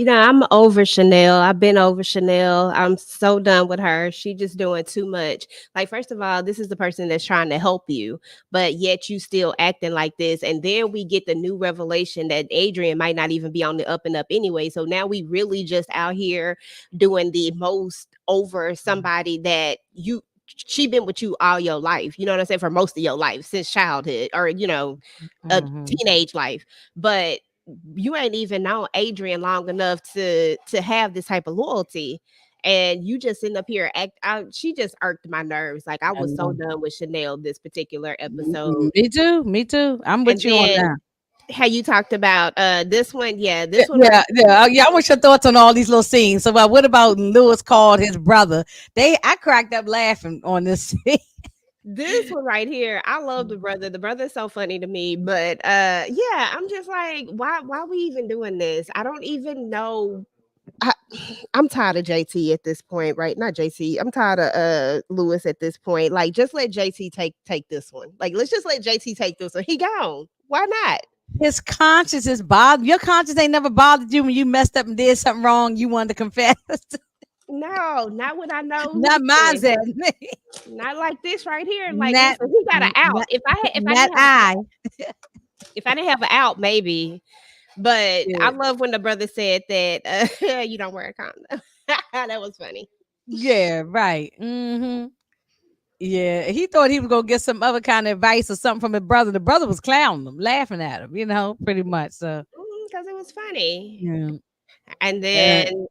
I'm over Chanel. I've been over Chanel. I'm so done with her. She just doing too much. Like, first of all, this is the person that's trying to help you, but yet you still acting like this. And then we get the new revelation that Adrian might not even be on the up and up anyway. So now we really just out here doing the most over somebody that she been with you all your life. You know what I'm saying? For most of your life, since childhood or, a teenage life. But you ain't even known Adrian long enough to have this type of loyalty, and you just sitting up here act out. She just irked my nerves. Like I was so done with Chanel this particular episode. Me too. I'm And with you on then that. how you talked about this one, yeah, Yeah, this one right yeah. I want your thoughts on all these little scenes. So, what about Lewis called his brother? I cracked up laughing on this scene. this one right here. I love the brother. The brother's so funny to me. But yeah, I'm just like, why we even doing this? I don't even know. I'm tired of JT at this point, right? Not JT. I'm tired of Lewis at this point. Like, just let JT take this one. Like, let's just let JT take this one. He gone. Why not? His conscience is bothered. Your conscience ain't never bothered you when you messed up and did something wrong. You wanted to confess. No, not when I know who Not did mine, it. Not like this right here. Like, not, listen, he got an out. not, If I not didn't have I. if I didn't have an out, maybe. But I Yeah. love when the brother said that you don't wear a condom. That was funny. Yeah, right. Yeah, he thought he was gonna get some other kind of advice or something from his brother. The brother was clowning him, laughing at him, pretty much. So, Because it was funny. yeah. And And then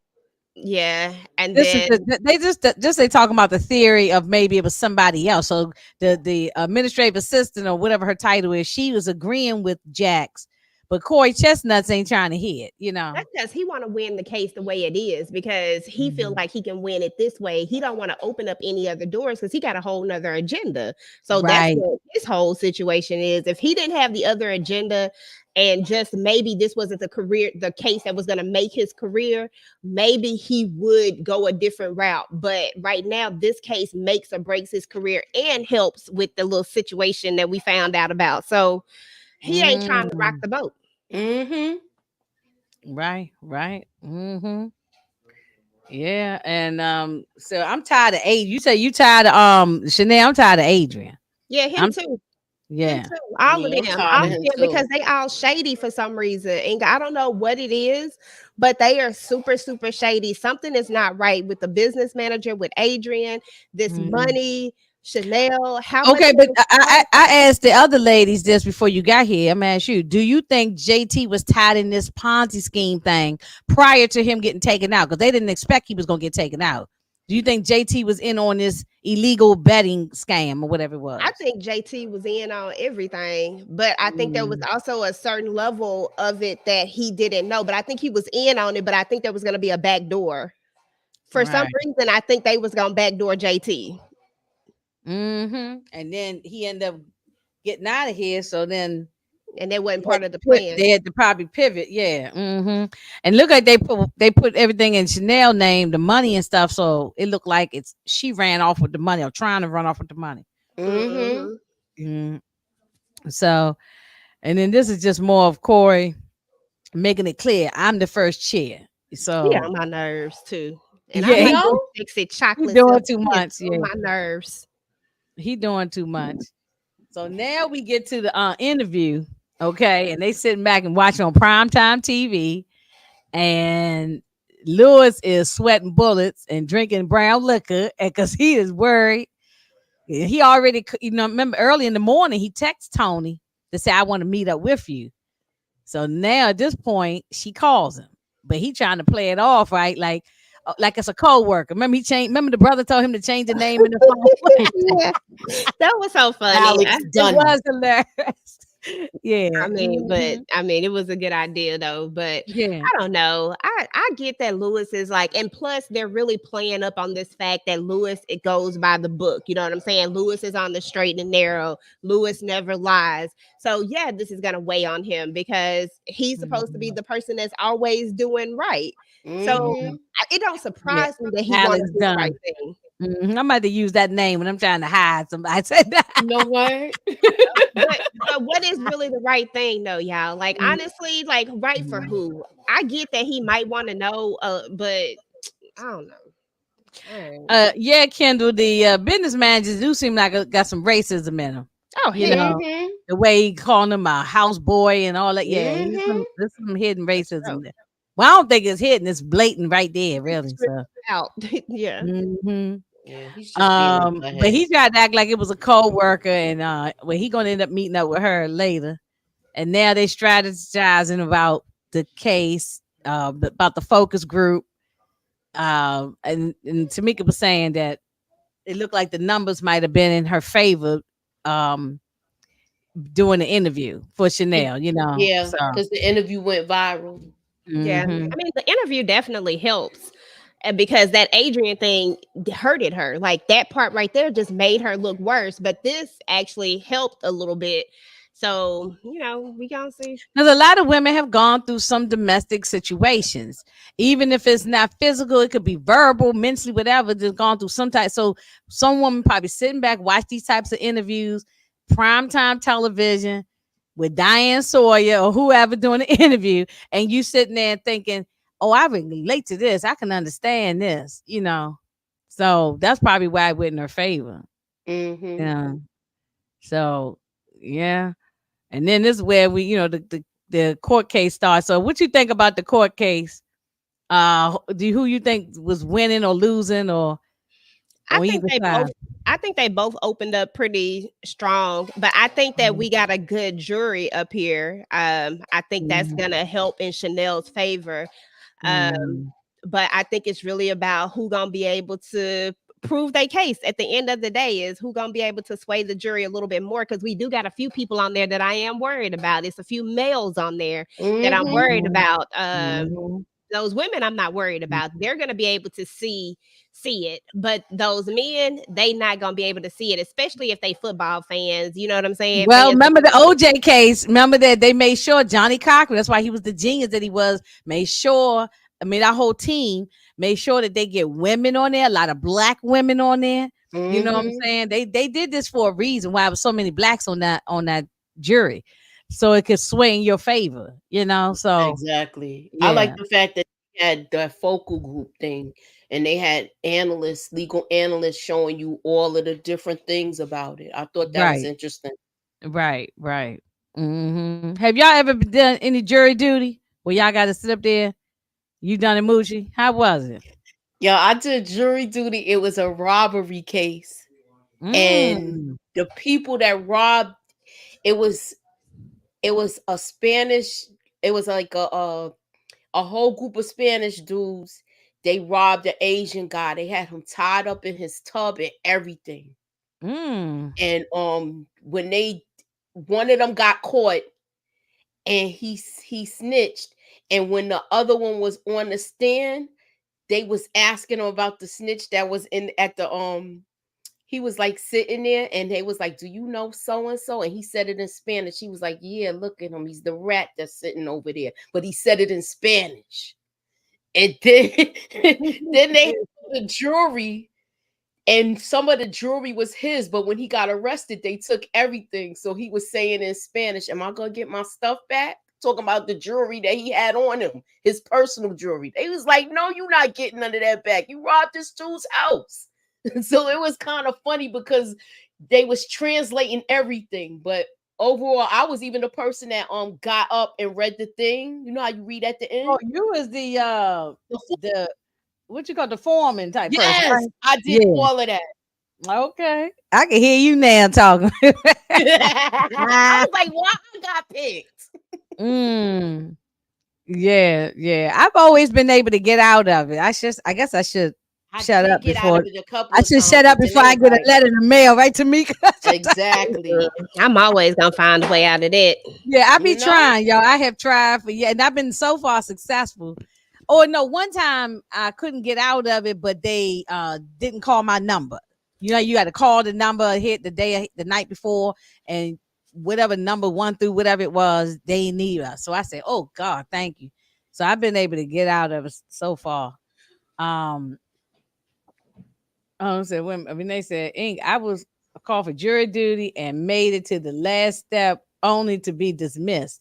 yeah, and this is then they talking about the theory of maybe it was somebody else. So the administrative assistant or whatever her title is, she was agreeing with Jax, but Corey Chestnuts ain't trying to hear it. that's because he want to win the case the way it is because he feels like he can win it this way. He don't want to open up any other doors because he got a whole nother agenda. So that's Right. what his whole situation is. If he didn't have the other agenda and just maybe this wasn't the case that was going to make his career, maybe he would go a different route. But right now, this case makes or breaks his career and helps with the little situation that we found out about. So he ain't trying to rock the boat. Right. Yeah, and so I'm tired of Adrian. You say you tired of Chanel. I'm tired of Adrian. Yeah, him too. Him Yeah. too. All of Yeah, I'm them. tired All of of him them too. because they all shady for some reason. And I don't know what it is, but they are super, super shady. Something is not right with the business manager, with Adrian, this money Chanel, how Okay, much? but I asked the other ladies this before you got here. I'm gonna ask you: do you think JT was tied in this Ponzi scheme thing prior to him getting taken out? Because they didn't expect he was gonna get taken out. Do you think JT was in on this illegal betting scam or whatever it was? I think JT was in on everything, but I think there was also a certain level of it that he didn't know. But I think he was in on it, but I think there was going to be a back door. For some reason, I think they was going to backdoor JT. And then he ended up getting out of here. So then, and that wasn't part of the plan. They had to probably pivot, yeah. And look like they put everything in Chanel name, the money and stuff. So it looked like she ran off with the money or trying to run off with the money. So, and then this is just more of Corey making it clear I'm the first chair. So yeah, on my nerves too. And yeah, I like fix it chocolate. He doing too much. Yeah, my nerves. He doing too much. So now we get to the interview, okay? And they sitting back and watching on primetime TV, and Lewis is sweating bullets and drinking brown liquor, and because he is worried. He already, remember early in the morning he texts Tony to say, I want to meet up with you. So now at this point she calls him, but he trying to play it off, right? Like it's a co-worker. Remember the brother told him to change the name in the phone. Yeah. That was so funny. Alex Dunn. It was hilarious. Yeah. I mean, it was a good idea though. But I don't know. I get that Lewis is like, and plus they're really playing up on this fact that Lewis, it goes by the book. You know what I'm saying? Lewis is on the straight and narrow. Lewis never lies. So yeah, this is gonna weigh on him because he's supposed to be the person that's always doing right. So it don't surprise me that he wants to do the right thing. I'm about to use that name when I'm trying to hide somebody. I said that. You know what? but what is really the right thing though, y'all? Like honestly, like right for who? I get that he might want to know, but I don't know. Yeah, Kendall, the business managers do seem like got some racism in them. Oh, you know, the way he calling him a houseboy and all that. Yeah, there's some hidden racism there. Well, I don't think it's hidden; it's blatant right there, really. So. Out, yeah. Yeah, he's just but he tried to act like it was a co-worker, and he gonna end up meeting up with her later. And now they strategizing about the case, about the focus group. And Tamika was saying that it looked like the numbers might have been in her favor doing the interview for Chanel, Yeah, because the interview went viral. Yeah, I mean, the interview definitely helps. Because that Adrian thing hurted her. Like that part right there just made her look worse. But this actually helped a little bit. So, we gonna see. Because a lot of women have gone through some domestic situations. Even if it's not physical, it could be verbal, mentally, whatever. Just gone through some type. So some woman probably sitting back, watch these types of interviews, primetime television with Diane Sawyer or whoever doing the interview. And you sitting there thinking, oh, I relate to this. I can understand this, So that's probably why it went in her favor. Yeah. So, yeah. And then this is where we, the court case starts. So what you think about the court case? Who you think was winning or losing or I think they both opened up pretty strong, but I think that we got a good jury up here. I think that's gonna help in Chanel's favor. But I think it's really about who gonna be able to prove their case at the end of the day is who gonna be able to sway the jury a little bit more, because we do got a few people on there that I am worried about. It's a few males on there that I'm worried about. Those women I'm not worried about. They're gonna be able to see it, but those men, they not gonna be able to see it, especially if they football fans. You know what I'm saying? Well, remember the OJ case? Remember that they made sure Johnny Cochran, that's why he was the genius that he was, made sure, our whole team made sure that they get women on there, a lot of black women on there. You know what I'm saying? They did this for a reason why there was so many blacks on that jury. So it could sway in your favor, So exactly. Yeah. I like the fact that they had the focal group thing. And they had legal analysts showing you all of the different things about it. I thought that was interesting. Right. Have y'all ever done any jury duty where y'all got to sit up there? You done it, Moochie? How was it? Yeah, I did jury duty. It was a robbery case. And the people that robbed, it was a Spanish, it was like a whole group of Spanish dudes. They robbed an Asian guy. They had him tied up in his tub and everything. And when one of them got caught and he snitched, and when the other one was on the stand, they was asking him about the snitch that was at the he was like sitting there, and they was like, do you know so and so? And he said it in Spanish. He was like, yeah, look at him, he's the rat that's sitting over there. But he said it in Spanish. And then then they had the jury, and some of the jewelry was his, but when he got arrested, they took everything. So he was saying in Spanish, am I gonna get my stuff back? Talking about the jewelry that he had on him, his personal jewelry. They was like, no, you're not getting none of that back. You robbed this dude's house. So it was kind of funny because they was translating everything. But overall, I was even the person that got up and read the thing. You know how you read at the end? Oh, you was the what you call the foreman type person. Yes, right? I did all of that. Okay. I can hear you now talking. I was like, why I got picked? Yeah. I've always been able to get out of it. I guess I should shut up before I should shut up before I get a letter in the mail, right, Tamika? Exactly. I'm always gonna find a way out of that. Yeah, I be trying, y'all. I have tried and I've been so far successful. Oh no, one time I couldn't get out of it, but they didn't call my number. You know, you got to call the number, hit the night before, and whatever number 1 through whatever it was, they need us. So I said, oh God, thank you. So I've been able to get out of it so far. So when they said, I was called for jury duty and made it to the last step only to be dismissed.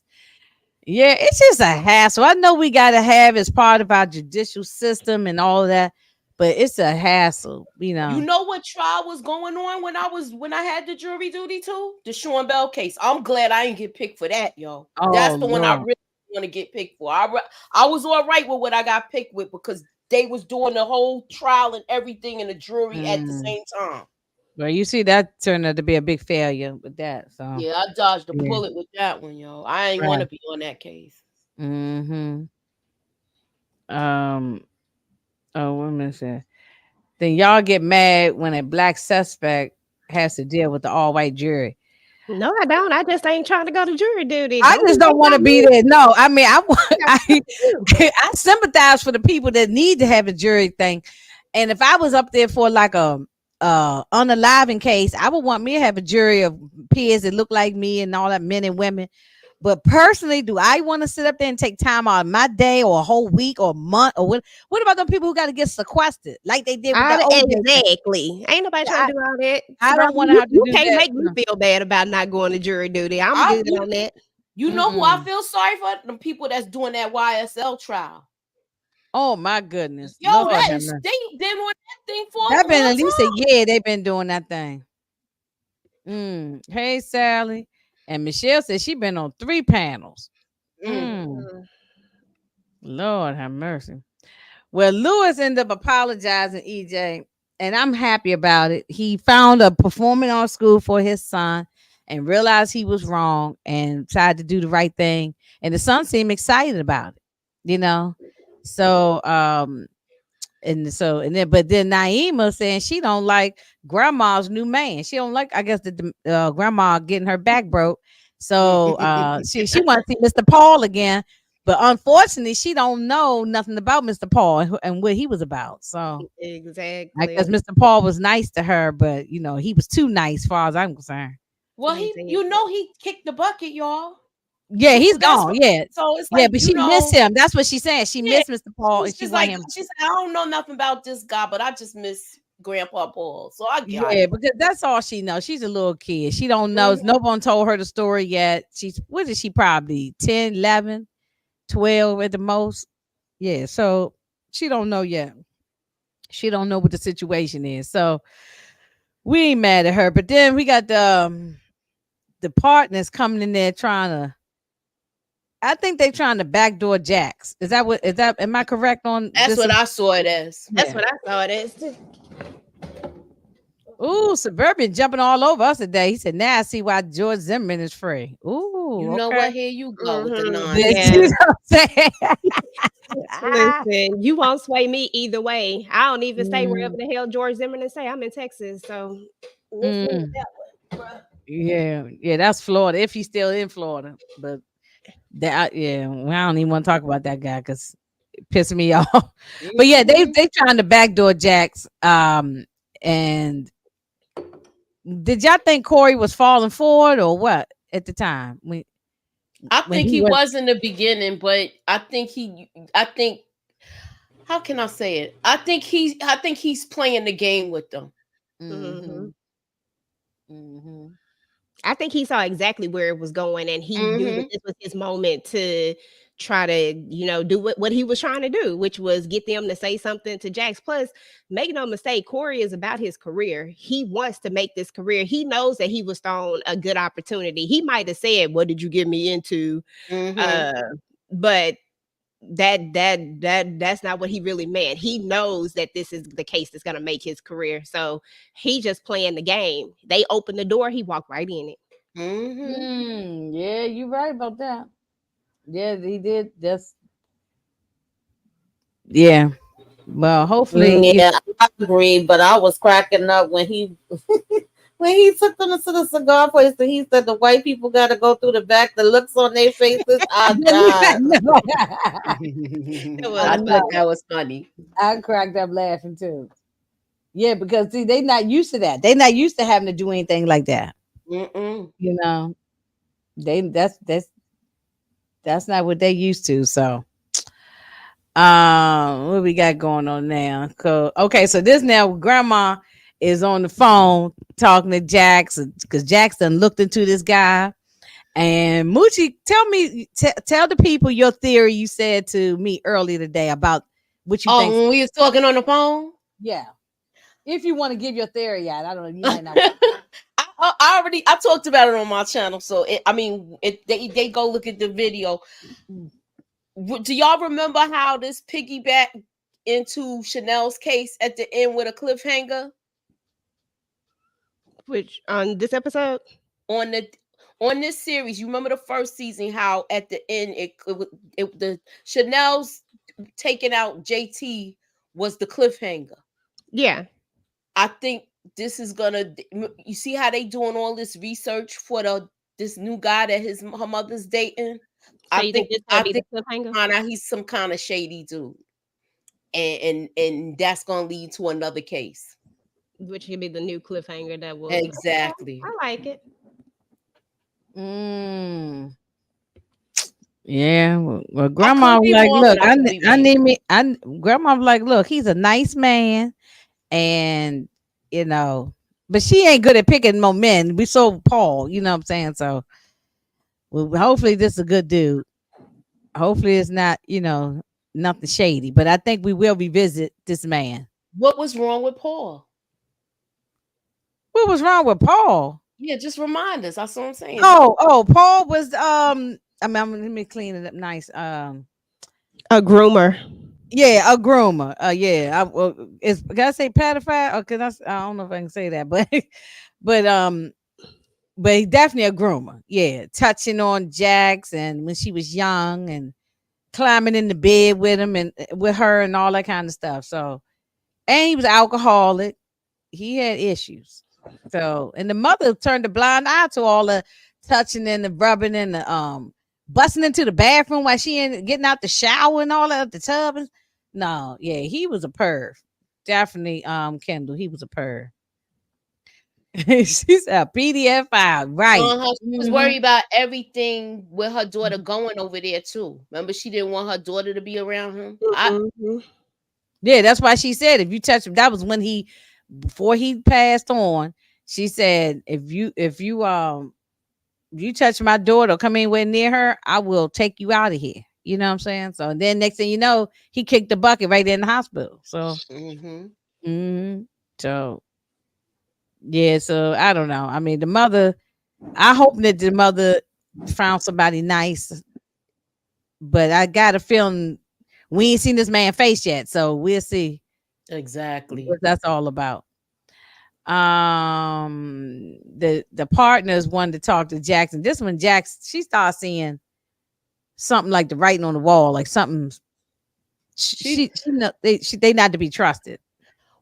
Yeah, it's just a hassle. I know we got to have as part of our judicial system and all of that, but it's a hassle, you know. You know what trial was going on when I had the jury duty too? The Sean Bell case. I'm glad I didn't get picked for that, yo. That's the one I really want to get picked for. I was all right with what I got picked with because they was doing the whole trial and everything in the jury at the same time. Well, you see, that turned out to be a big failure with that. So yeah, I dodged the bullet with that one, yo. I ain't want to be on that case. Oh, what am I saying? Then y'all get mad when a black suspect has to deal with the all-white jury. No, I don't. I just ain't trying to go to jury duty. I just don't want to be there. No, I mean, I sympathize for the people that need to have a jury thing. And if I was up there for like a unaliving case, I would want me to have a jury of peers that look like me and all that, men and women. But personally, do I want to sit up there and take time out of my day or a whole week or month or what? What about the people who got to get sequestered like they did with exactly? Ain't nobody trying to do all that. I don't want to have to do that. You can't make me feel bad about not going to jury duty. I'm good on that. You know who I feel sorry for? The people that's doing that YSL trial. Oh my goodness. Yo, they've been on that thing for that been at least a year. They've been doing that thing. Hey, Sally. And Michelle said she been on 3 panels. Lord have mercy. Well, Lewis ended up apologizing, EJ, and I'm happy about it. He found a performing art school for his son and realized he was wrong and tried to do the right thing. And the son seemed excited about it, you know. So, but then Naima saying she don't like grandma's new man. She don't like, I guess, the grandma getting her back broke. So she wants to see Mr. Paul again, but unfortunately she don't know nothing about Mr. Paul and what he was about. So exactly, I guess Mr. Paul was nice to her, but you know he was too nice, as far as I'm concerned. Well, he kicked the bucket, y'all. Yeah, he's gone. So it's like, but she missed him. That's what she's saying. She missed Mr. Paul, and she's like, I don't know nothing about this guy, but I just miss Grandpa Paul. So I get it. Because that's all she knows. She's a little kid. She don't know. No one told her the story yet. What is she, probably 10, 11, 12 at the most? Yeah, so she don't know yet. She don't know what the situation is. So we ain't mad at her. But then we got the partners coming in there trying to, I think they're trying to backdoor Jax. Am I correct on That's what I saw it as. That's what I saw it as. Ooh, Suburban jumping all over us today. He said, now I see why George Zimmerman is free. Ooh, You know what? Here you go with the This, nonsense. you know what I'm saying? Listen, you won't sway me either way. I don't even stay wherever the hell George Zimmerman say. I'm in Texas, so let's leave it that way. Yeah, that's Florida. If he's still in Florida, but that, I don't even want to talk about that guy because it pissing me off. But yeah, they trying to backdoor Jax. And did y'all think Corey was falling for it or what at the time? I think he was in the beginning, but I think how can I say it? I think he's playing the game with them. I think he saw exactly where it was going, and he knew that this was his moment to try to, do what he was trying to do, which was get them to say something to Jax. Plus, make no mistake, Corey is about his career. He wants to make this career. He knows that he was thrown a good opportunity. He might have said, "What did you get me into?" But that's not what he really meant. He knows that this is the case that's going to make his career. So he just playing the game. They opened the door. He walked right in it. Yeah, you're right about that. Yeah, he did. Well, hopefully. Yeah, I agree. But I was cracking up when he when he took them to the cigar place and he said the white people got to go through the back. The looks on their faces, I died. I thought that was funny. I cracked up laughing too. Yeah, because see, they not used to that. They not used to having to do anything like that. That's not what they used to. So, what we got going on now? Okay, so this now Grandma is on the phone talking to Jax because Jax done looked into this guy. And Moochie, tell the people your theory you said to me earlier today about what you think. When we was talking on the phone? Yeah. If you want to give your theory out, I don't know. You might not. I talked about it on my channel. So they go look at the video. Do y'all remember how this piggyback into Chanel's case at the end with a cliffhanger? Which on this episode? On this series, you remember the first season? How at the end the Chanel's taking out JT was the cliffhanger. Yeah, I think this is gonna. You see how they doing all this research for this new guy that her mother's dating. So I think he's some kind of shady dude, and that's gonna lead to another case, which could be the new cliffhanger that will exactly. I like it. Yeah, well, Grandma was like, look, Grandma was like, look, he's a nice man, and but she ain't good at picking more men. We saw Paul, you know what I'm saying? So, well, hopefully this is a good dude. Hopefully it's not, nothing shady. But I think we will revisit this man. What was wrong with Paul? What was wrong with Paul? Yeah, just remind us. That's what I'm saying. Oh, Paul was let me clean it up nice. A groomer. Yeah, a groomer. Can I say pedophile? Or I don't know if I can say that, but he's definitely a groomer. Yeah, touching on Jax and when she was young and climbing in the bed with him and with her and all that kind of stuff. So, and he was alcoholic. He had issues. So, and the mother turned a blind eye to all the touching and the rubbing and the busting into the bathroom while she ain't getting out the shower and all that, the tub. No, yeah, he was a perv. Definitely, Kendall, he was a perv. She's a PDF file, right? She was worried about everything with her daughter going over there too. Remember, she didn't want her daughter to be around him. Yeah, that's why she said if you touch him, that was when before he passed on. She said if you touch my daughter or come anywhere near her, I will take you out of here. You know what I'm saying? So then next thing you know, he kicked the bucket right there in the hospital. So, so yeah. So I don't know. I mean, the mother. I hope that the mother found somebody nice, but I got a feeling we ain't seen this man face yet. So we'll see exactly what that's all about. The partners wanted to talk to Jackson. This one, she started seeing something like the writing on the wall, like something. They not to be trusted.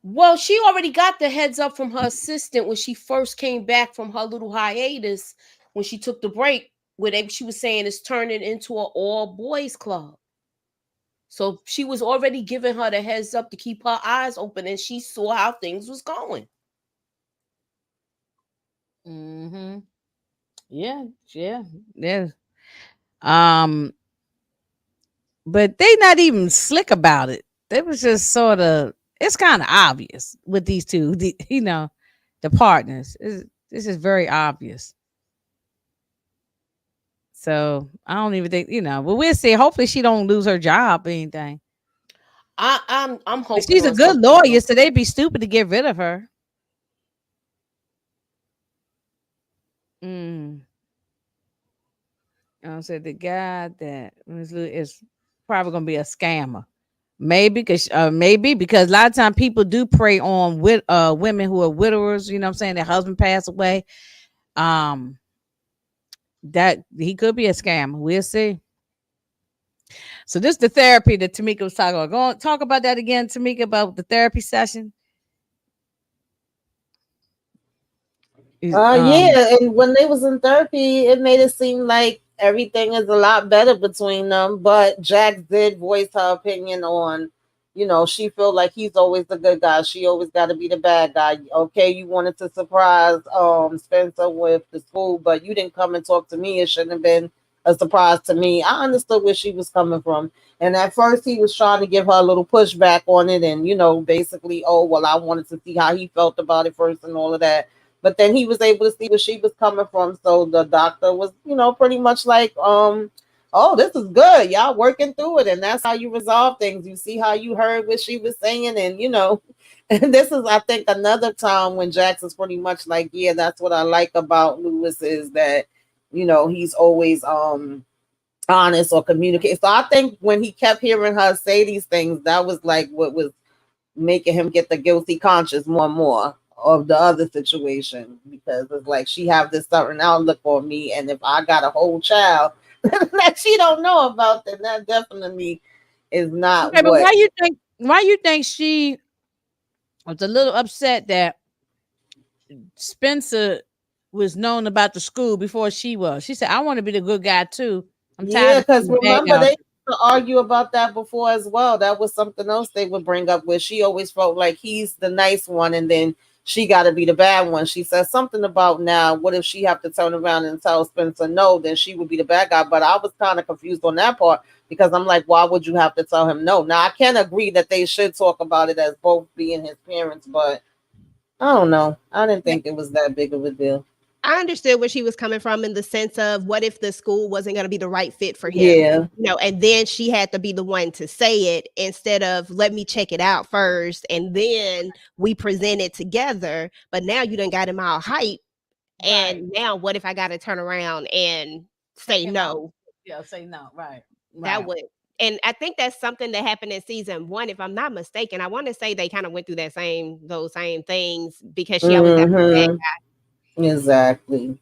Well, she already got the heads up from her assistant when she first came back from her little hiatus, when she took the break, where she was saying it's turning into an all boys club. So she was already giving her the heads up to keep her eyes open, and she saw how things was going. Yeah. But they not even slick about it. They was just sort of. It's kind of obvious with these two. The partners. This is very obvious. So I don't even think but we'll see. Hopefully she don't lose her job or anything. I'm hoping but she's a good lawyer, so they'd be stupid to get rid of her. I said the guy that is probably gonna be a scammer. Maybe because a lot of times people do prey on women who are widowers. You know what I'm saying? Their husband passed away. That he could be a scammer. We'll see. So this is the therapy that Tamika was talking about. Go on, talk about that again, Tamika, about the therapy session. Yeah, and when they was in therapy, it made it seem like everything is a lot better between them. But Jax did voice her opinion on, she felt like he's always the good guy. She always got to be the bad guy. Okay, you wanted to surprise Spencer with the school, but you didn't come and talk to me. It shouldn't have been a surprise to me. I understood where she was coming from. And at first he was trying to give her a little pushback on it and, basically, oh, well, I wanted to see how he felt about it first and all of that. But then he was able to see where she was coming from. So the doctor was, pretty much like, oh, this is good. Y'all working through it. And that's how you resolve things. You see how you heard what she was saying. And, and this is, I think, another time when Jackson's pretty much like, yeah, that's what I like about Lewis is that, he's always honest or communicate. So I think when he kept hearing her say these things, that was like what was making him get the guilty conscience more and more of the other situation, because it's like she have this certain outlook on me, and if I got a whole child that she don't know about, then that definitely is not. Okay, but why you think she was a little upset that Spencer was known about the school before she was? She said, I want to be the good guy too. I'm tired because remember they argue about that before as well. That was something else they would bring up, where she always felt like he's the nice one and then she got to be the bad one. She said something about, now what if she have to turn around and tell Spencer no, then she would be the bad guy. But I was kind of confused on that part, because I'm like, why would you have to tell him no? Now I can agree that they should talk about it as both being his parents, but I don't know. I didn't think it was that big of a deal. I understood where she was coming from in the sense of, what if the school wasn't going to be the right fit for him? Yeah. And then she had to be the one to say it, instead of, let me check it out first and then we present it together. But now you done got him all hype. Right. And now what if I got to turn around and say no? Yeah, say no. Right. That would. And I think that's something that happened in season 1, if I'm not mistaken. I want to say they kind of went through those same things, because she always got the bad guy. Exactly.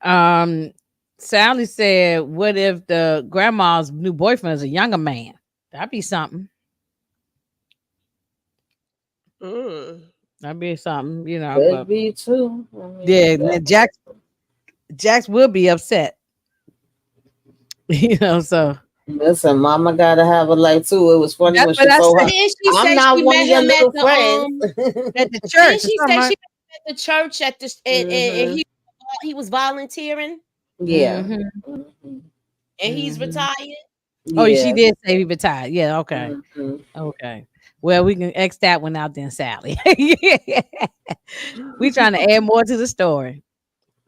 Sally said, what if the grandma's new boyfriend is a younger man? That'd be something. That'd be something, Could be too. Yeah, Jax will be upset. So listen, mama gotta have a life too. It was funny when she told her, I'm not one of your little friends. At the church. She said she at the church at this, and he was volunteering. Yeah. And he's retired. Oh, she did say he retired. Yeah, okay. Okay. Well, we can X that one out then, Sally. We trying to add more to the story.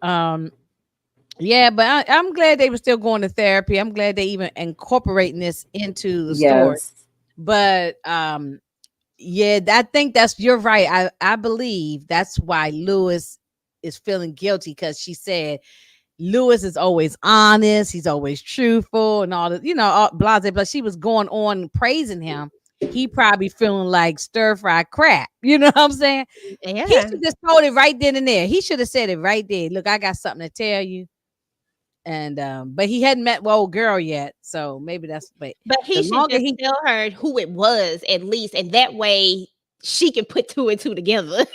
Yeah, but I'm glad they were still going to therapy. I'm glad they even incorporating this into the story. But yeah, I think you're right. I believe that's why Lewis is feeling guilty, because she said Lewis is always honest, he's always truthful and all that, blase, but she was going on praising him. he probably feeling like stir fry crap. You know what I'm saying? Yeah. He should just told it right then and there. He should have said it right there. Look, I got something to tell you. And but he hadn't met old girl yet, so maybe that's. But he should just tell her who it was at least, and that way she can put two and two together.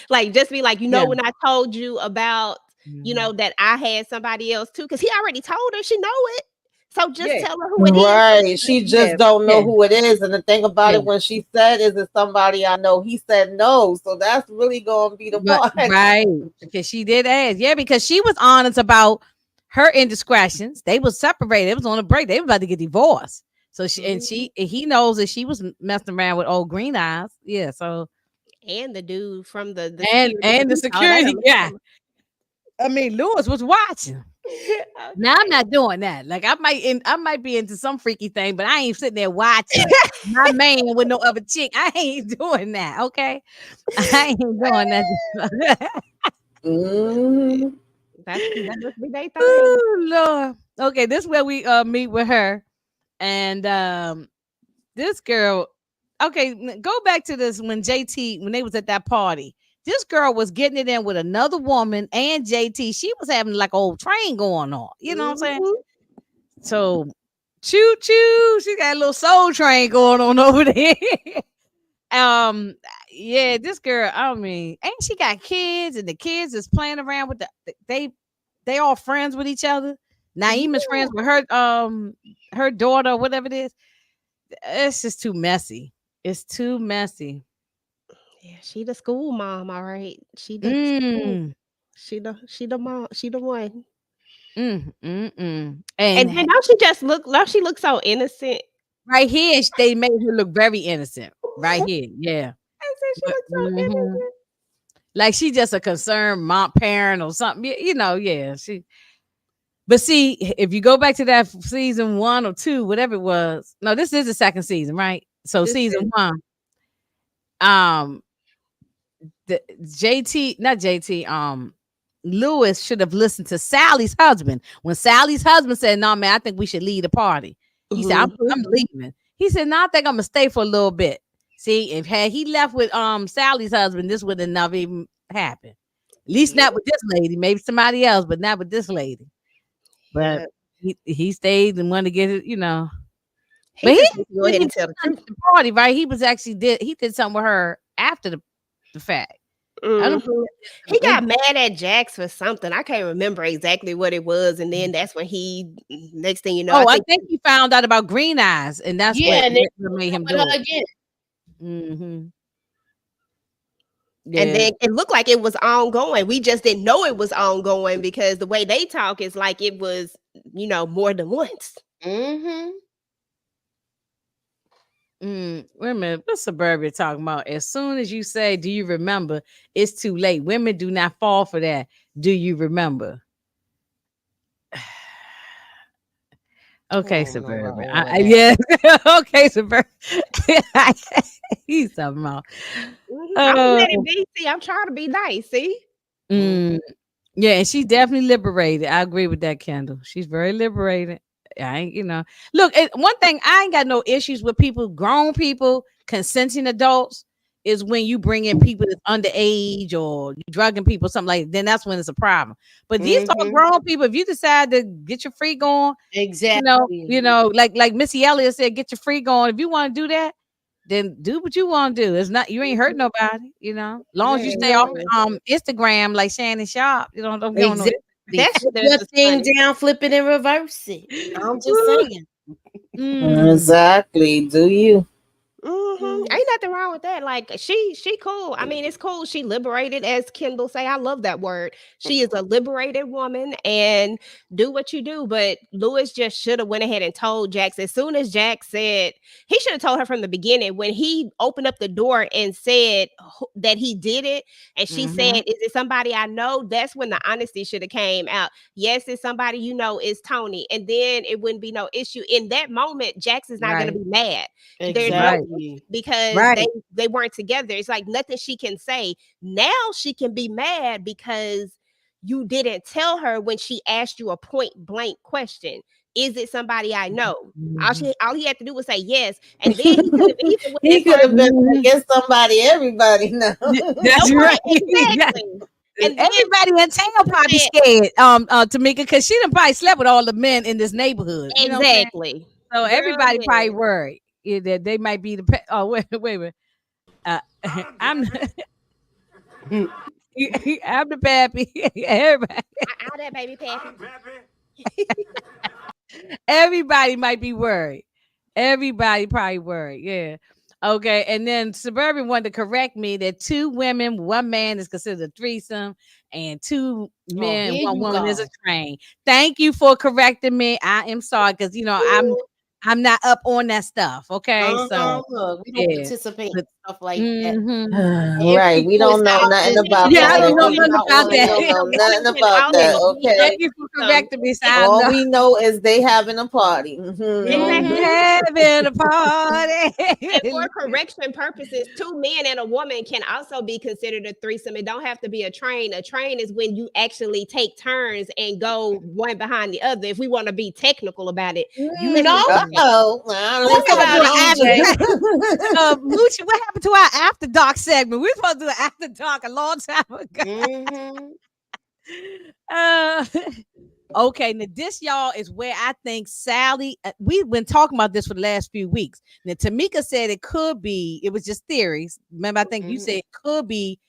Like, just be like, when I told you about, that I had somebody else too, because he already told her. She know it, so just tell her who it is. Right, she just don't know who it is. And the thing about it, when she said, "Is it somebody I know?" He said no, so that's really gonna be the part, right? Because she did ask, because she was honest about her indiscretions. They was separated. It was on a break. They were about to get divorced. So he knows that she was messing around with old green eyes. Yeah. So and the dude from the security guy. I mean, Lewis was watching. Okay. Now I'm not doing that. Like I might be into some freaky thing, but I ain't sitting there watching my man with no other chick. I ain't doing that. Okay. I ain't doing that. That must be their thing. Oh Lord. Okay, this is where we meet with her. And this girl, okay, go back to this when they was at that party. This girl was getting it in with another woman and JT. She was having like old train going on. You know what I'm saying? So choo choo, she got a little soul train going on over there. Yeah, this girl, I mean, and she got kids, and the kids is playing around with they all friends with each other. Naima's friends with her daughter, whatever it is. It's just too messy. It's too messy. Yeah, she the school mom, all right. She the mom. She the one. And then now she looks so innocent. Right here, they made her look very innocent. Right here, yeah. I said she looks so innocent. Like she just a concerned mom, parent, or something. Yeah. But see, if you go back to that season 1 or 2, whatever it was. No, this is the second season, right? So season 1. Lewis should have listened to Sally's husband. When Sally's husband said, "No, man, I think we should leave the party." He said, I'm leaving. He said, "No, I think I'm gonna stay for a little bit." See, if had he left with Sally's husband, this would have never even happened. At least not with this lady. Maybe somebody else, but not with this lady. But he stayed and wanted to get it, But he go ahead and tell the party, right? He did something with her after the fact. He got mad at Jax for something. I can't remember exactly what it was, and then that's when next thing you know, I think he found out about green eyes, and that's what made him do it again. Yeah. And then it looked like it was ongoing. We just didn't know it was ongoing because the way they talk is like it was, more than once. Wait a minute. What's Suburbia talking about? As soon as you say, "Do you remember?" It's too late. Women do not fall for that. Do you remember? Okay, Suburbia. Yeah. Okay, Suburbia. He's talking about. I'm trying to be nice. See. Yeah, and she's definitely liberated. I agree with that, Kendall. She's very liberated. I ain't, look, one thing I ain't got no issues with grown people, consenting adults, is when you bring in people that's underage or you drugging people, something like that, then that's when it's a problem. But these are grown people. If you decide to get your free going, exactly, like Missy Elliott said, get your free going. If you want to do that, then do what you want to do. It's not, you ain't hurt nobody, long as you stay off Instagram like Shannon Sharp, don't get on no. That's the thing down, flip it and reverse it. I'm just saying. Exactly. Do you? Ain't nothing wrong with that. Like she cool. I mean, it's cool. She liberated, as Kendall say. I love that word. She is a liberated woman, and do what you do. But Lewis just should have went ahead and told Jax. As soon as Jax said, he should have told her from the beginning when he opened up the door and said that he did it, and she said, "Is it somebody I know?" That's when the honesty should have came out. Yes, it's somebody you know. It's Tony, and then it wouldn't be no issue. In that moment, Jax is not going to be mad. Exactly. Because they weren't together. It's like nothing she can say. Now she can be mad because you didn't tell her when she asked you a point blank question. Is it somebody I know? Mm-hmm. All he had to do was say yes, and then he could have even went he could have been like, it's somebody everybody knows. That's right. Exactly. And everybody in town probably scared, Tamika, because she done probably slept with all the men in this neighborhood. You know what I'm saying? So everybody probably worried that they might be the. Oh wait a minute. I'm I'm the pappy. Everybody. All that baby pappy. Everybody might be worried. Everybody probably worried. Yeah. Okay. And then Suburban wanted to correct me that 2 women, 1 man is considered a threesome, and 2 men, 1 woman is a train. Thank you for correcting me. I am sorry because I'm not up on that stuff. Okay. So look, we don't participate in stuff like that. Right. We don't know nothing about that. I don't know nothing about that. We don't know nothing about that. Okay. Thank you for correcting me. All we know is they having a party. Having a party. And for correction purposes, 2 men and a woman can also be considered a threesome. It don't have to be a train. A train is when you actually take turns and go one behind the other. If we want to be technical about it, you know. Moochie, what happened to our after dark segment? We were supposed to do an after dark a long time ago. Okay, now this, y'all, is where I think Sally, we've been talking about this for the last few weeks. Now, Tamika said it could be, it was just theories. Remember, I think you said it could be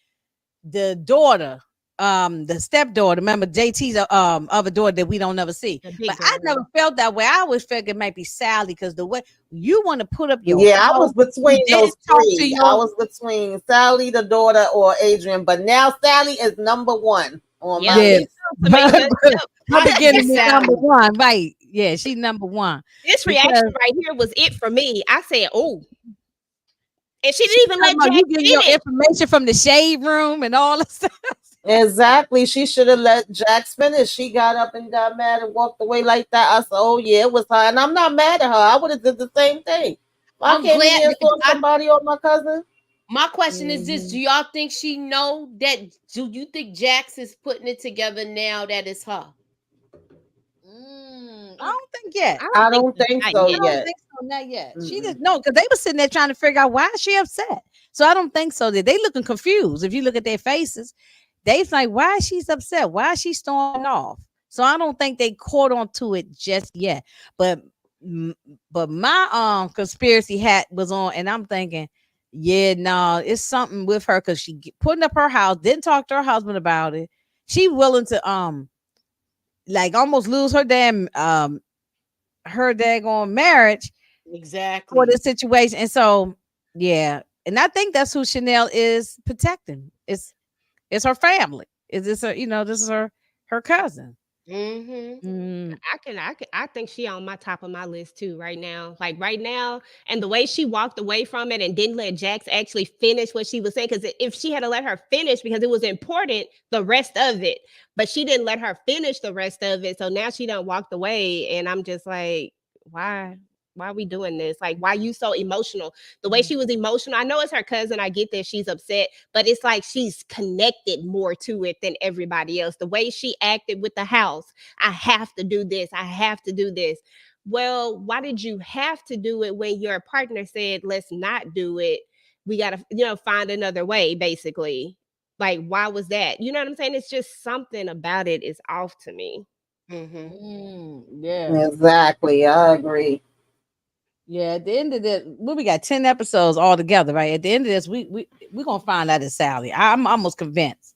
the daughter, the stepdaughter. Remember, JT's other daughter that we don't never see. But I never felt that way. I always felt it might be Sally because the way you want to put up your I was between those 3. I was between Sally, the daughter, or Adrian. But now Sally is number 1 on my list. I'm beginning number 1, right? Yeah, she's number 1. This reaction right here was it for me. I said, "Oh," and she didn't even let you get your information from the shade room and all the stuff. Exactly. She should have let Jax finish. She got up and got mad and walked away like that. I said, "Oh yeah, it was her," and I'm not mad at her. I would have did the same thing. I can't even inform somebody or my cousin. My question is this: do y'all think she know that? Do you think Jax is putting it together now that it's her? I don't think yet. I don't think so yet. I don't think so, not yet. She just no, because they were sitting there trying to figure out why is she upset. So I don't think so. That they looking confused. If you look at their faces, they's like, why she's upset? Why is she storming off? So I don't think they caught on to it just yet. But my conspiracy hat was on, and I'm thinking, yeah, no, it's something with her because she putting up her house, didn't talk to her husband about it. She willing to like almost lose her damn her daggone marriage exactly for this situation. And so yeah, and I think that's who Chanel is protecting. It's her family. Is this her, this is her cousin. I think she on my top of my list too right now. Like right now, and the way she walked away from it and didn't let Jax actually finish what she was saying, because if she had to let her finish, because it was important, the rest of it, but she didn't let her finish the rest of it. So now she done walked away, and I'm just like, why are we doing this? Like, why are you so emotional? The way she was emotional, I know it's her cousin. I get that she's upset, but it's like she's connected more to it than everybody else. The way she acted with the house, I have to do this. I have to do this. Well, why did you have to do it when your partner said, let's not do it? We got to, find another way, basically. Like, why was that? You know what I'm saying? It's just something about it is off to me. Yeah, exactly. I agree. Yeah, at the end of this, we got 10 episodes all together, right? At the end of this, we're gonna find out it's Sally. I'm almost convinced.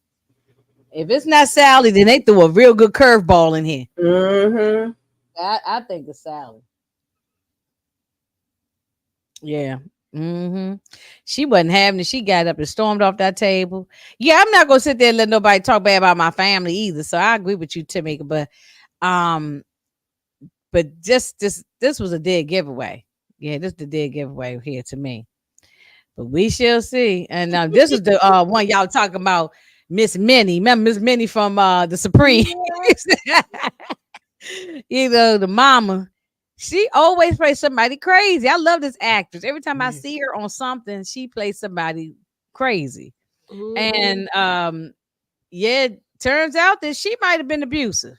If it's not Sally, then they threw a real good curveball in here. I think it's Sally. Yeah. She wasn't having it. She got up and stormed off that table. Yeah, I'm not gonna sit there and let nobody talk bad about my family either. So I agree with you, Tamika. But just this was a dead giveaway. Yeah, this is the dead giveaway here to me. But we shall see. And now this is the one y'all talking about, Miss Minnie. Remember Miss Minnie from the Supreme? The mama. She always plays somebody crazy. I love this actress. Every time I see her on something, she plays somebody crazy. And turns out that she might have been abusive.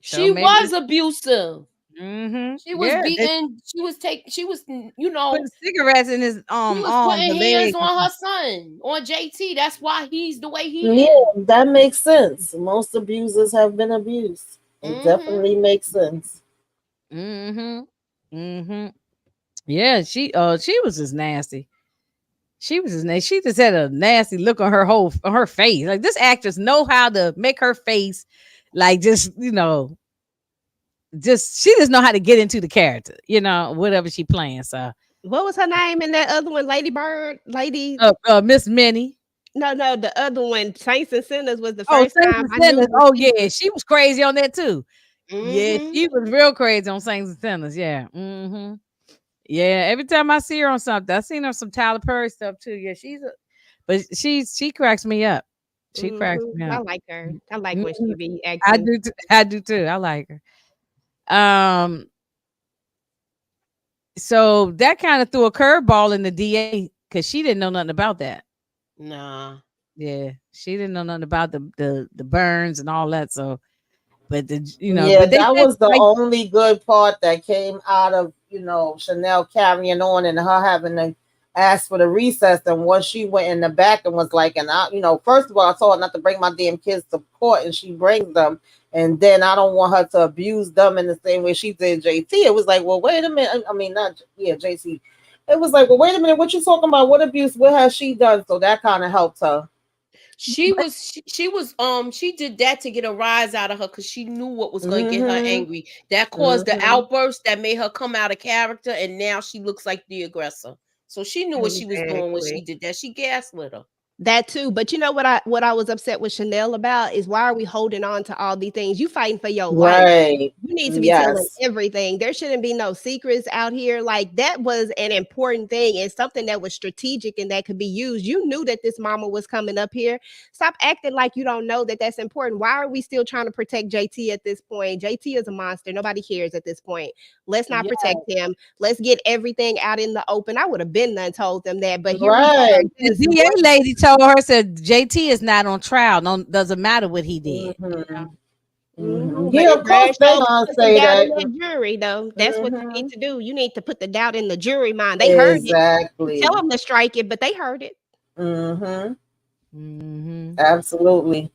She was abusive. She was beating. She was taking. She was, putting cigarettes in his He was putting hands on her son, on JT. That's why he's the way he is. That makes sense. Most abusers have been abused. It definitely makes sense. Yeah, she was just nasty. She was just nasty. She just had a nasty look on her face. Like, this actress know how to make her face, like, just she just know how to get into the character, whatever she playing. So what was her name in that other one? Lady Bird, Miss Minnie. No, the other one, Saints and Sinners, was the first time I knew. Oh yeah, she was crazy on that too. Yeah, she was real crazy on Saints and Sinners. Yeah. Yeah, every time I see her on something, I seen her some Tyler Perry stuff too. Yeah, she cracks me up. She cracks me up. I like her. I like when she be acting. I do too. I like her. So that kind of threw a curveball in the DA because she didn't know nothing about that. Nah. Yeah, she didn't know nothing about the burns and all that. So, but that was the only good part that came out of Chanel carrying on and her having to ask for the recess. And once she went in the back and was like, first of all, I told her not to bring my damn kids to court, and she brings them. And then I don't want her to abuse them in the same way she did JT. It was like, well, wait a minute. I mean, JT. It was like, well, wait a minute. What you talking about? What abuse? What has she done? So that kind of helped her. She did that to get a rise out of her because she knew what was going to get her angry. That caused the outburst that made her come out of character, and now she looks like the aggressor. So she knew what she was doing when she did that. She gaslit her. That too, but you know what I was upset with Chanel about is, why are we holding on to all these things? You fighting for your life. You need to be telling everything. There shouldn't be no secrets out here. Like, that was an important thing and something that was strategic and that could be used. You knew that this mama was coming up here. Stop acting like you don't know that that's important. Why are we still trying to protect JT at this point? JT is a monster. Nobody cares at this point. Let's not protect him. Let's get everything out in the open. I would have been done told them that, but here we are. The DA lady told her, said JT is not on trial. No, doesn't matter what he did. Yeah, of course they gonna say that. In the jury, though, that's what you need to do. You need to put the doubt in the jury mind. They heard it. Tell them to strike it, but they heard it. Absolutely.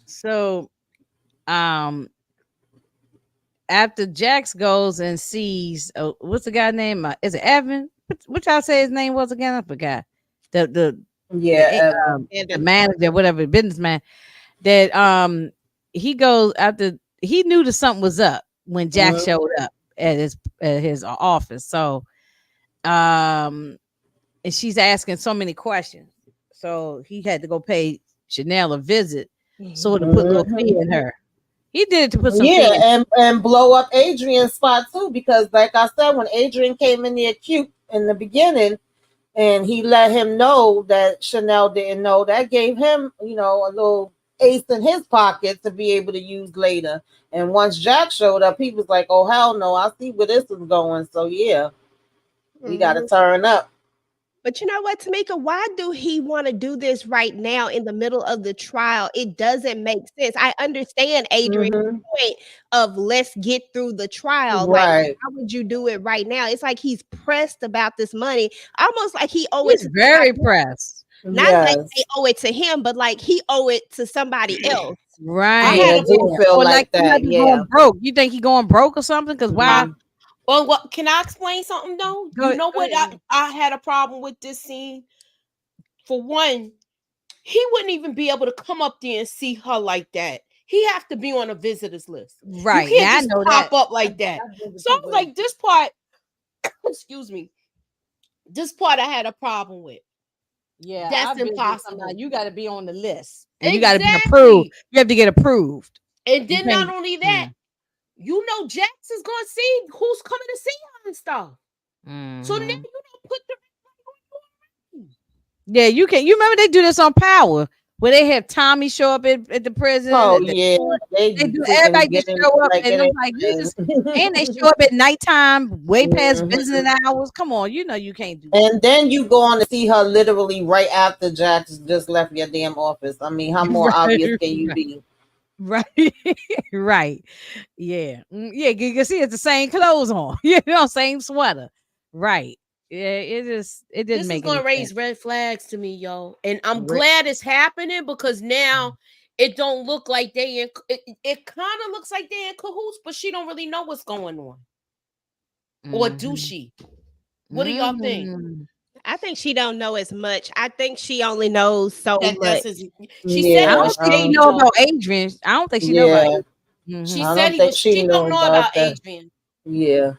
So, after Jax goes and sees, what's the guy's name? Is it Evan? What y'all say his name was again? I forgot. The manager, whatever, businessman. That he goes after he knew that something was up when Jack showed up at his office. So, and she's asking so many questions. So he had to go pay Chanel a visit, so to put a little fear in her. He did it to put some and blow up Adrian's spot too, because like I said, when Adrian came in there cute in the beginning and he let him know that Chanel didn't know, that gave him, a little ace in his pocket to be able to use later. And once Jack showed up, he was like, oh hell no, I see where this is going. So we got to turn up. But you know what, Tamika, why do he want to do this right now in the middle of the trial? It doesn't make sense. I understand Adrian's point of let's get through the trial. Right. Like, how would you do it right now? It's like he's pressed about this money, almost like he owes it. He's very pressed. Not like they owe it to him, but like he owe it to somebody else. Right. I do feel like that. Going broke. You think he going broke or something? Because why? Well, can I explain something though? I had a problem with this scene. For one, he wouldn't even be able to come up there and see her like that. He have to be on a visitors list. Right. You can't just pop up like that. So I was like, this part, excuse me, this part I had a problem with. Yeah, that's impossible. You got to be on the list, and you got to be approved. You have to get approved. And then not only that, Jax is gonna see who's coming to see her and stuff. So now you don't put the. Yeah, you can. You remember they do this on Power, where they have Tommy show up at the prison. Oh they do. Everybody just show up, and I'm like, and they show up at nighttime, way past visiting hours. Come on, you can't do that. And then you go on to see her literally right after Jax just left your damn office. I mean, how more obvious can you be? Right. Right. Yeah. Yeah, you can see it's the same clothes on. Same sweater. Right. Yeah, it didn't This is make gonna any raise sense. red flags to me, yo. And I'm Re- glad it's happening because now it don't look like they in it kind of looks like they in cahoots, but she don't really know what's going on. Or do she? What do y'all think? Mhm. I think she don't know as much. I think she only knows so much. She said I he Yeah, was don't think she shady know though. about Adrian. I don't think she know about yeah. Adrian. She Mhm. I said don't he think was. she She don't knew know about about that. Adrian. Yeah,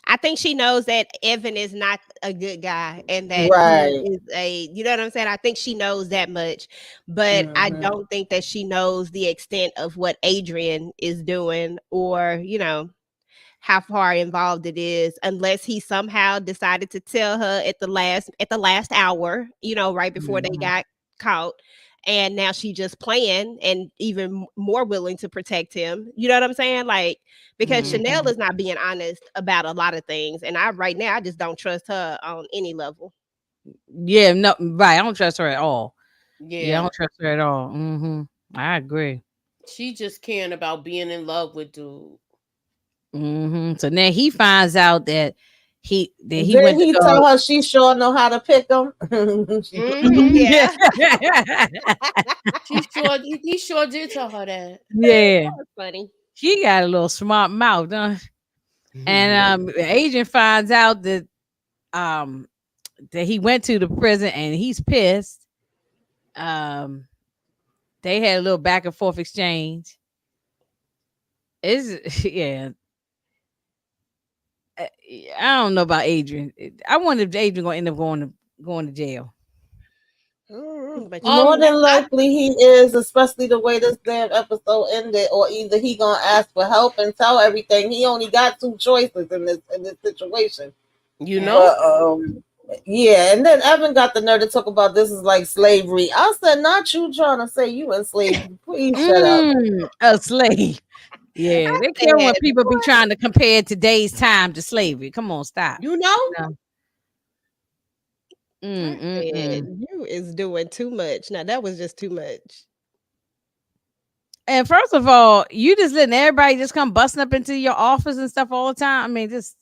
I think she knows that Evan is not a good guy and that he right. is you know what I'm saying? I think she knows that much, but I Hmm. don't think that she knows the extent of what Adrian is doing or, how far involved it is unless he somehow decided to tell her at the last hour, right before they Mhm. got caught. And now she just playing and even more willing to protect him. You know what I'm saying? Like, because Chanel Mhm. is not being honest about a lot of things. And right now I just don't trust her on any level. Yeah, no, right. I don't trust her at all. Yeah, I Yeah, don't trust her at all. I agree. she just caring about being in love with dude. So now he finds out that he Did went to he go. tell her she sure know how to pick them? Yeah. Yeah. He sure did tell her that. Yeah. That was funny. She got a little smart mouth, and agent finds out um that he went to the prison and he's pissed. Um, they had a little back and forth exchange. Is yeah. uh, I don't know about Adrian. I wonder if Adrian gonna end up going to jail. But More than I likely he is, especially the way this damn episode ended, or either he gonna ask for help and tell everything. He only got two choices in this situation. you know But yeah, and then Evan got the nerve to talk about this is like slavery. I said, not you trying to say you enslaved. Please shut up. A slave. Yeah, I they care when said, people be trying to compare today's time to slavery. Come on, stop. you know No. I said, Mm-mm-mm. you is doing too much. Now that was just too much. And first of all, you just letting everybody just come busting up into your office and stuff all the time. I mean, just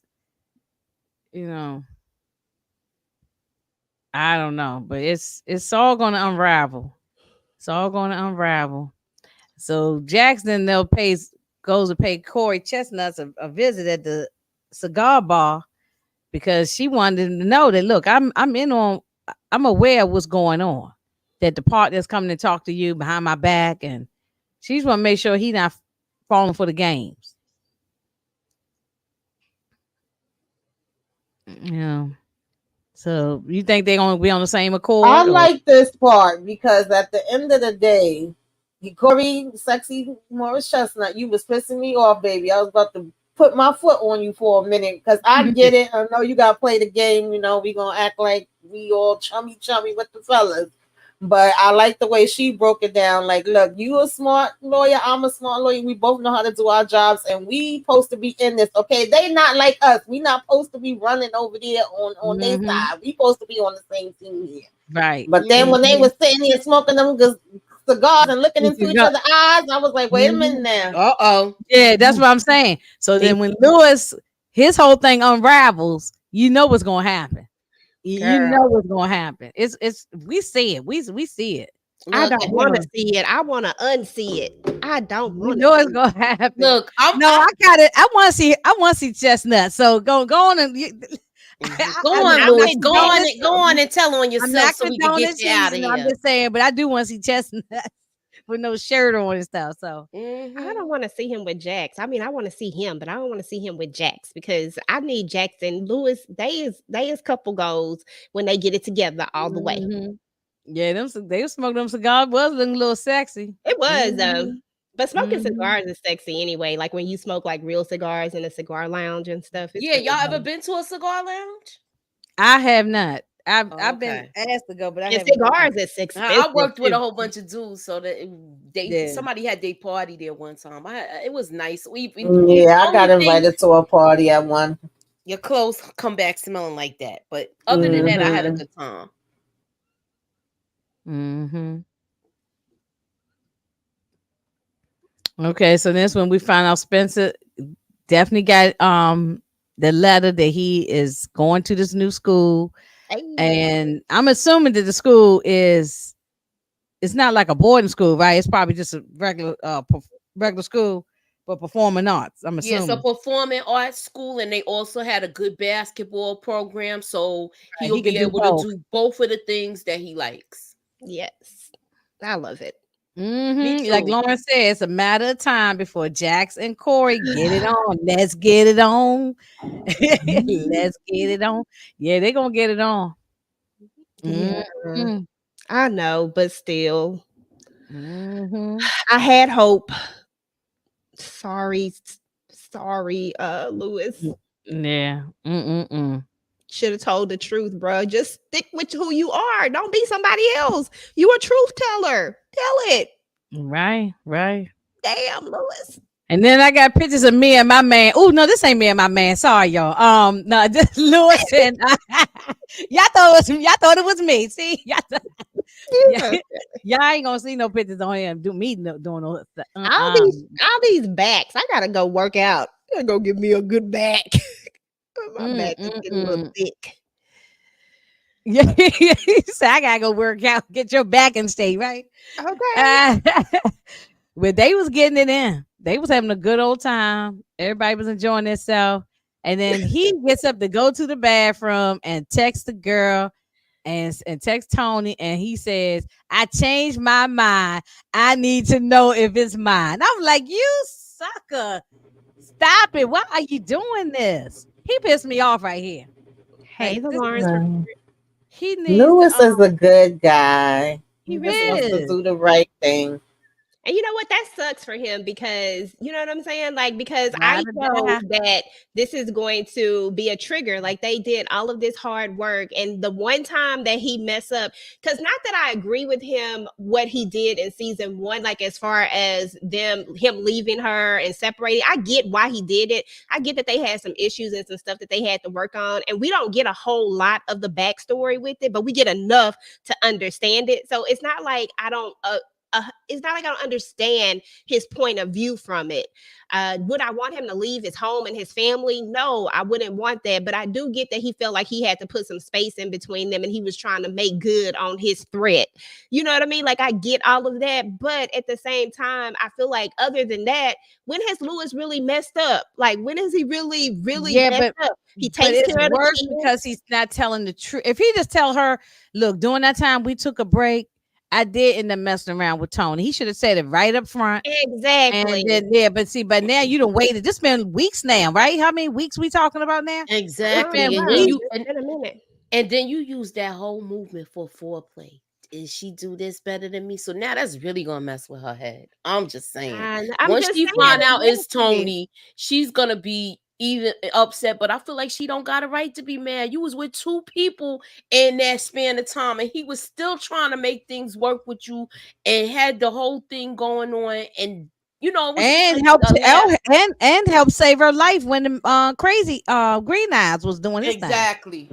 you know, I don't know, but it's all going to unravel. It's all going to unravel. So Jackson goes to pay Corey Chestnuts a visit at the cigar bar because she wanted him to know that look, I'm aware of what's going on. That the partner's coming to talk to you behind my back, and she's want to make sure he not falling for the games. You know. So you think they're gonna be on the same I accord, or like this part because at the end of the day, Corey, sexy Morris Chestnut, you was pissing me off, baby. I was about to put my foot on you for a minute because I get it. I know you got to play the game. We going to act like we all chummy with the fellas. But I like the way she broke it down. Like, look, you a smart lawyer, I'm a smart lawyer. We both know how to do our jobs, and we supposed to be in this. Okay, they not like us. We not supposed to be running over there on their side. We supposed to be on the same team here. right? But then when they was sitting here smoking them cigars and looking into each other's eyes, I was like, wait a minute now. uh-oh. Yeah, that's what I'm saying. So then when Lewis, his whole thing unravels, you know what's gonna happen. You Girl, know what's gonna happen. It's we see it. We see it. I Look, don't want to see it. I want to unsee it. I don't We want to know it's see gonna happen. look, No, I got it. I want to see. I want to see Chestnut. So go on and go I'm on, not Louis. Go on condoning. and go on and tell on I'm yourself not so we can condoning get you out of cheating. I'm here. just saying, but I do want to see Chestnut with no shirt on and stuff. So I don't want to see him with Jax. I mean, I want to see him, but I don't want to see him with Jax because I need Jackson Lewis. They is couple goals when they get it together all the way. yeah, they smoke them cigars was looking a little sexy. It was Mhm. but smoking Mhm. cigars is sexy anyway. Like when you smoke like real cigars in a cigar lounge and stuff. It's Yeah, really y'all ever dope. been to a cigar lounge? I have not. Oh, I've been okay. asked to go, but I And haven't gone. cigars is I expensive worked with a too. whole bunch of dudes, so that Yeah. somebody had their party there one time. It was nice. Yeah, I got Only thing invited to a party at one. your clothes come back smelling like that, but other than that, I had a Mm-hmm. good time. Mm-hmm. Okay, so that's when we find out Spencer definitely got the letter that he is going to this new school. Hey. And I'm assuming that the school is it's not like a boarding school, right? It's probably just a regular school for performing arts. I'm Yeah, assuming. it's a performing arts school, and they also had a good basketball program, so he'll he can be do able both. to do both of the things that he likes. Yes, I love it. Me Like too. Lauren said, it's a matter of time before Jax and Corey get it on. Let's get it on. Let's get it on. Yeah, they're gonna get it on. Yeah, Mhm. I know, but still, Mhm. I had hope. Sorry, Lewis. Yeah. Should have told the truth, bro. Just stick with who you are. Don't be somebody else. You a truth teller. Tell it. Right. Damn, Lewis. And then I got pictures of me and my man. Oh no, this ain't me and my man. Sorry, y'all. No, just Lewis and y'all thought it was me. See, y'all ain't gonna see no pictures on him. Doing no. All these backs. I gotta go work out. I gotta go give me a good back. My back is getting a little thick. Yeah, you say I gotta go work out. Get your back in state, right? Okay. But they was getting it in. They was having a good old time. Everybody was enjoying themselves. And then he gets up to go to the bathroom and text the girl and text Tony, and he says, "I changed my mind. I need to know if it's mine." I'm like, "You sucker! Stop it! Why are you doing this?" He pissed me off right here. Hey, Like, the this Lawrence. he needs. Lewis is a good guy. He just wants to is. do the right thing. And you know what? That sucks for him because you know what I'm saying? Like, because I Ride or know die. that this is going to be a trigger. Like, they did all of this hard work. And the one time that he mess up, because not that I agree with him, what he did in season 1, like as far as him leaving her and separating, I get why he did it. I get that they had some issues and some stuff that they had to work on. And we don't get a whole lot of the backstory with it, but we get enough to understand it. So it's not like I don't, it's not like I don't understand his point of view from it. Would I want him to leave his home and his family? No, I wouldn't want that. But I do get that he felt like he had to put some space in between them and he was trying to make good on his threat. You know what I mean? Like, I get all of that. But at the same time, I feel like other than that, when has Lewis really messed up? Like, when has he really messed up? He takes care of the worse kids. because he's not telling the truth. If he just tell her, "Look, during that time we took a break, I did end up messing around with Tony." He should have said it right up front. Exactly. And then, but now you done waited. This been weeks now, right? How many weeks we talking about now? Exactly. And then you use that whole movement for foreplay. Is she do this better than me? So now that's really gonna mess with her head. I'm just saying. Once she find out it's Tony, she's gonna be even upset. But I feel like she don't got a right to be mad. You was with 2 people in that span of time, and he was still trying to make things work with you, and had the whole thing going on, and you know, and help save her life when the crazy Green Eyes was doing his thing. Exactly.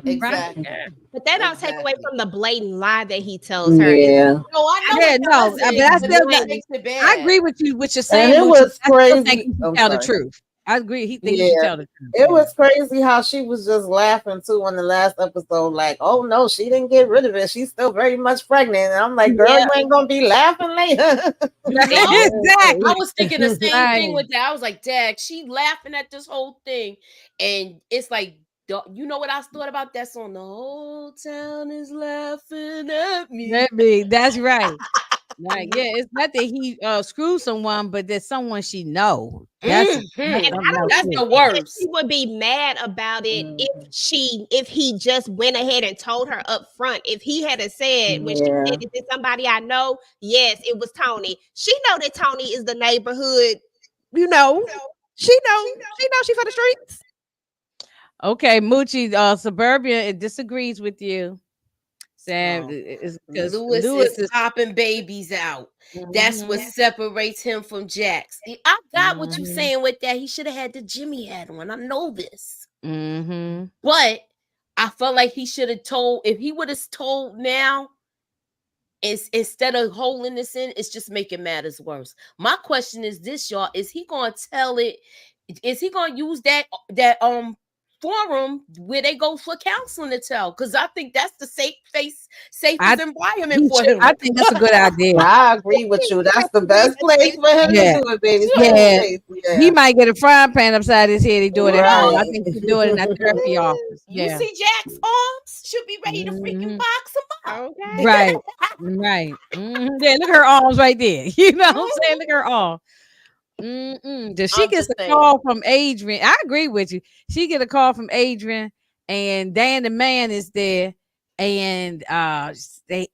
But that don't take away from the blatant lie that he tells her. Yeah. No, I know. But I still makes it bad. I agree with you. What you're saying. And it was crazy. Tell the truth. I agree. He thinks he should tell the truth. It was crazy how she was just laughing too on the last episode. Like, oh no, she didn't get rid of it. She's still very much pregnant. And I'm like, girl, you ain't gonna be laughing later. Exactly. I was thinking the same thing with that. I was like, Dad, she laughing at this whole thing, and it's like, you know what I thought about that song? The whole town is laughing at me. That's right. Like, yeah, it's not that he screwed someone, but there's someone she know. That's the worst. She would be mad about it if he just went ahead and told her up front. If he had said when she said, "Is it somebody I know?" Yes, it was Tony. She know that Tony is the neighborhood. You know, she know she for the streets. Okay, Moochie, Suburbia, it disagrees with you. Sam, Lewis is popping babies out. That's what separates him from Jax. I got what you're saying with that. He should have had the Jimmy hat on. I know this. But I felt like he should have told, if he would have told now, It's instead of holding this in, it's just making matters worse. My question is this, y'all: is he gonna tell it? Is he gonna use that forum where they go for counseling to tell? Because I think that's the safest environment for him. I think that's a good idea. I agree with you. That's the best place for him to do it, baby. Yeah. He might get a frying pan upside his head. He do it at home. I think he do it in that therapy office. You see Jack's arms should be ready to freaking box him up. Okay. Right. Yeah, look at her arms right there. You know what I'm saying? Look at her arms. Does she gets a call from Adrian? I agree with you. She get a call from Adrian, and Dan the man is there, and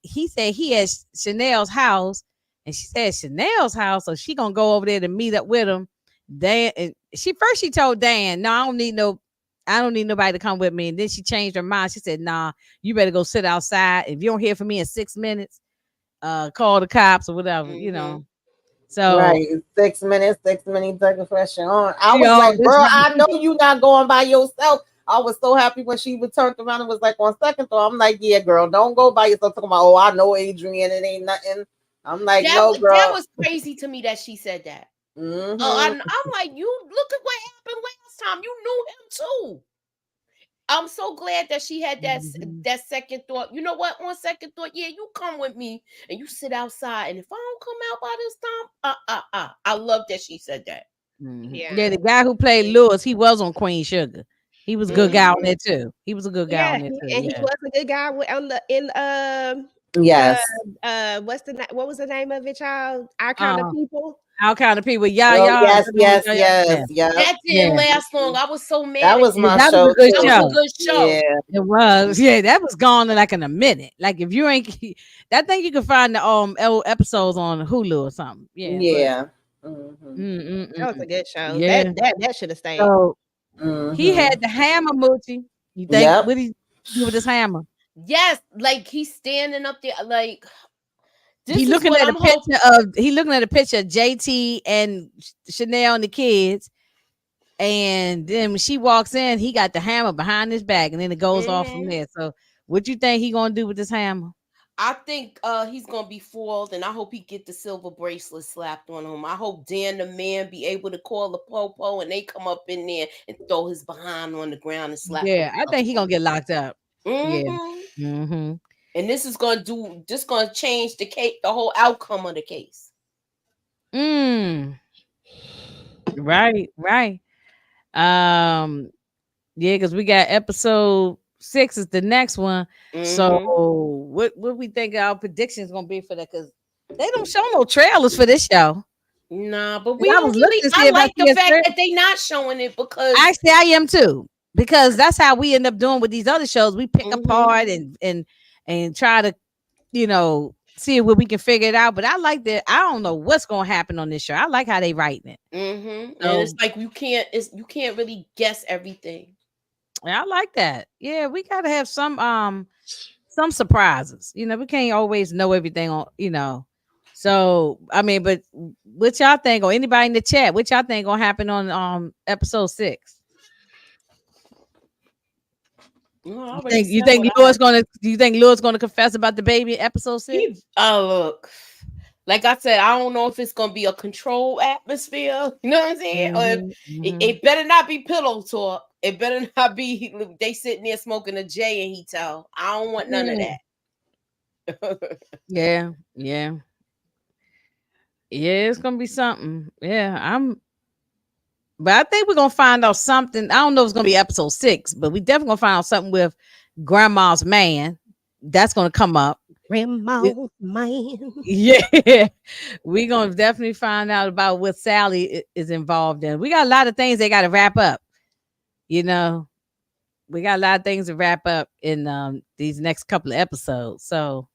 he said he at Chanel's house, and she said Chanel's house, so she gonna go over there to meet up with him. Dan, and she told Dan, no, I don't need nobody to come with me, and then she changed her mind. She said, nah, you better go sit outside. If you don't hear from me in 6 minutes, call the cops or whatever, you know. So right, 6 minutes, take question on. I was like, girl, I know you not going by yourself. I was so happy when she turned around and was like, on second thought, I'm like, yeah, girl, don't go by yourself. Talking about, oh, I know Adrian, it ain't nothing. I'm like, no, girl. That was crazy to me that she said that. I'm like, you look at what happened last time. You knew him too. I'm so glad that she had that second thought. You know what? On second thought, yeah, you come with me and you sit outside. And if I don't come out by this time, I love that she said that. Yeah, the guy who played Lewis, he was on Queen Sugar. He was a good guy on there too. He was a good guy on there too. And he was a good guy yes. What was the name of it, y'all? Our Kind of People. Our Kind of People. Yes. That didn't last long. I was so mad. That was my show. That was a good show. Yeah, it was. Yeah, that was gone in like in a minute. Like if you ain't that thing, you can find the episodes on Hulu or something. Yeah. That was a good show. Yeah. That should have stayed. So he had the hammer, Moochie. You think what he do with his hammer? Yes, like he's standing up there, like he looking at a picture of JT and Chanel and the kids, and then when she walks in, he got the hammer behind his back, and then it goes off from there. So, what you think he gonna do with this hammer? I think he's gonna be foiled, and I hope he get the silver bracelet slapped on him. I hope Dan the man be able to call the popo, and they come up in there and throw his behind on the ground and slap. Yeah, I think he gonna get locked up. And this is gonna change the whole outcome of the case. Right. Yeah, because we got episode 6 is the next one. So what we think our predictions gonna be for that? Because they don't show no trailers for this show. Nah, but I like the fact that they not showing it, because actually I am too. Because that's how we end up doing with these other shows. We pick apart and try to, see what we can figure it out. But I like that. I don't know what's gonna happen on this show. I like how they writing it. And it's like you can't really guess everything. I like that. Yeah, we gotta have some surprises. We can't always know everything on. So I mean, but what y'all think, or anybody in the chat, what y'all think gonna happen on episode 6? You think Lord's gonna confess about the baby in episode 6? Look, like I said, I don't know if it's gonna be a controlled atmosphere. You know what I'm saying? Or it better not be pillow talk. It better not be they sitting there smoking a J and he tell. I don't want none of that. Yeah, it's gonna be something. But I think we're gonna find out something. I don't know if it's gonna be episode 6, but we definitely gonna find out something with Grandma's man. That's gonna come up. Grandma's man. Yeah, we're gonna definitely find out about what Sally is involved in. We got a lot of things they gotta wrap up. We got a lot of things to wrap up in these next couple of episodes. So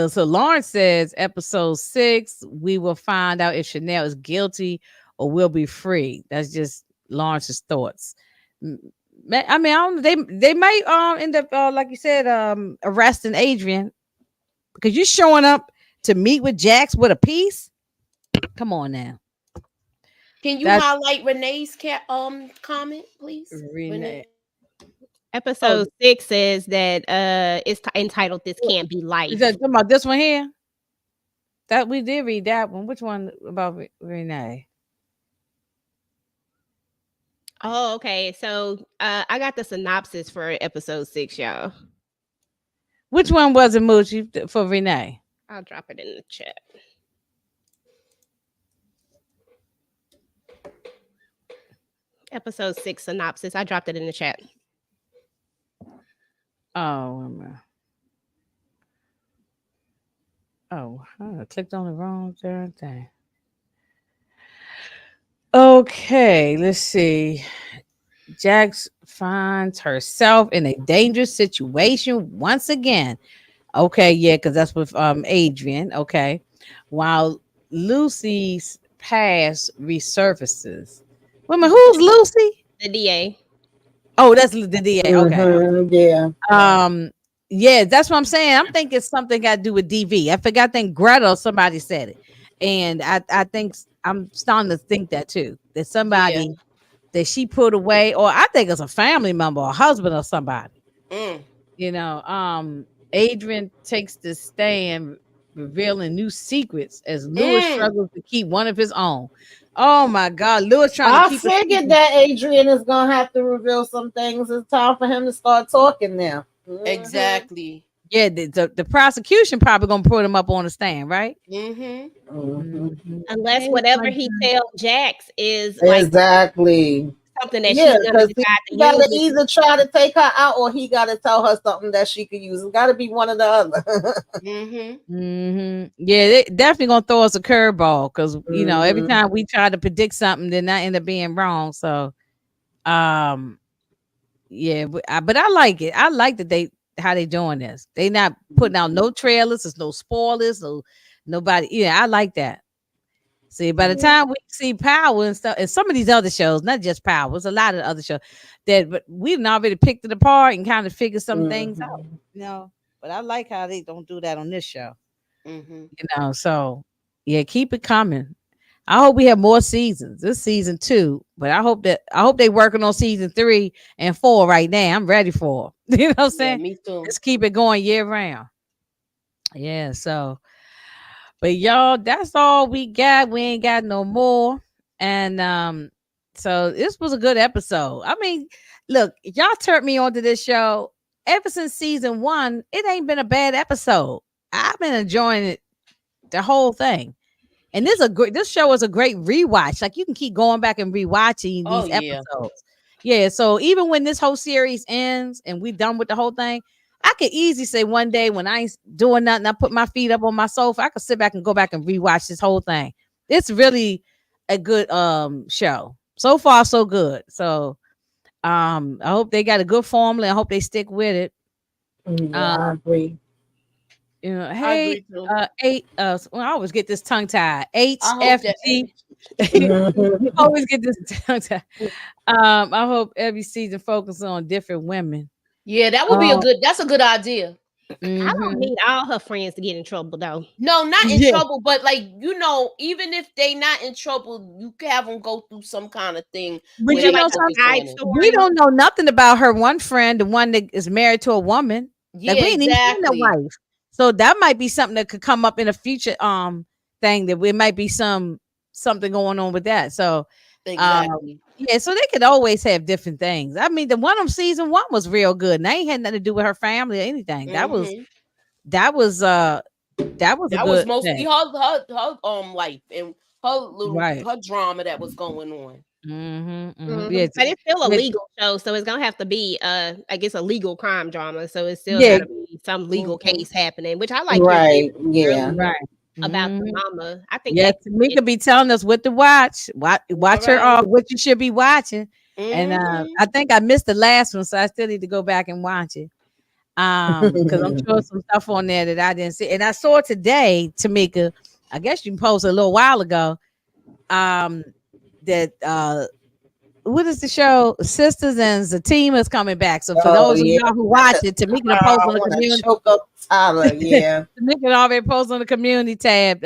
so Lawrence says episode 6, we will find out if Chanel is guilty or will be free. That's just Lawrence's thoughts. I mean, I don't, they might end up like you said, arresting Adrian, because you're showing up to meet with Jax with a piece. Come on now. Can you highlight Renee's comment, please? Renee. Episode 6 says that it's entitled "This Can't Be Life." Is that talking about this one here? That we did read that one. Which one about Renee? Oh, okay. So I got the synopsis for episode 6, y'all. Which one was it, Moochie, for Renee? I'll drop it in the chat. Episode 6 synopsis. I dropped it in the chat. Oh, I clicked on the wrong darn thing. Okay, let's see. Jax finds herself in a dangerous situation once again. Okay, yeah, because that's with Adrian. Okay, while Lucy's past resurfaces. Wait a minute, who's Lucy? The DA. Oh, that's the DA. Okay. Yeah. Yeah, that's what I'm saying. I'm thinking something got to do with DV. I forgot. I think Greta or somebody said it, and I think I'm starting to think that too. That somebody that she put away, or I think it's a family member, or husband, or somebody. You know, Adrian takes the stand, revealing new secrets as Lewis struggles to keep one of his own. Oh my God, Lewis trying to keep. I figured that Adrian is gonna have to reveal some things. It's time for him to start talking now. Exactly. Yeah, the prosecution probably gonna put him up on the stand, right? Unless whatever he tells Jax is exactly something that she's gonna decide he gotta either try to take her out or he gotta tell her something that she could use. It's gotta be one or the other. Yeah, they definitely gonna throw us a curveball because you know every time we try to predict something, then I end up being wrong. So, yeah, but I like it. I like that how they doing this. They not putting out no trailers. There's no spoilers. Nobody. Yeah, I like that. See, by the time we see Power and stuff, and some of these other shows, not just Power, there's a lot of other shows but we've already picked it apart and kind of figured some things out. You know, but I like how they don't do that on this show. You know, so yeah, keep it coming. I hope we have more seasons. This season 2, but I hope they working on season 3 and 4 right now. I'm ready for it. You know what I'm saying? Yeah, me too. Let's keep it going year round. Yeah, so but y'all, that's all we got. We ain't got no more. And so this was a good episode. I mean, look, y'all turned me on to this show ever since season 1. It ain't been a bad episode. I've been enjoying it, the whole thing. And this show is a great rewatch. Like you can keep going back and rewatching these episodes. Yeah. So even when this whole series ends and we done with the whole thing, I could easily say one day when I ain't doing nothing, I put my feet up on my sofa, I could sit back and go back and rewatch this whole thing. It's really a good show. So far, so good. So I hope they got a good formula. I hope they stick with it. I agree. You know, hey, I always get this tongue tied. HFG. Always get this tongue tied. I hope every season focuses on different women. Yeah, that would be that's a good idea. I don't need all her friends to get in trouble though. No, not in trouble, but like, you know, even if they not in trouble, you can have them go through some kind of thing. But you know, we don't know nothing about her one friend, the one that is married to a woman. Yeah, like, we ain't even seen the wife. So that might be something that could come up in a future thing, that it might be something going on with that. So exactly. Yeah, so they could always have different things. I mean, the one on season 1 was real good. And they ain't had nothing to do with her family or anything. That was mostly her life and her little her drama that was going on. Yeah, but it's still a legal show, so it's gonna have to be I guess a legal crime drama. So it's still gotta be some legal case happening, which I like. Right. About the mama. I think we could be telling us what to watch. Watch her what you should be watching. And I think I missed the last one, so I still need to go back and watch it. Because I'm sure some stuff on there that I didn't see. And I saw today, Tamika, I guess you posted a little while ago, that what is the show? Sisters and Zatima is coming back. So for those of y'all who watch it, Tamika post on the community. Choke up Tyler, yeah. Tamika already post on the community tab.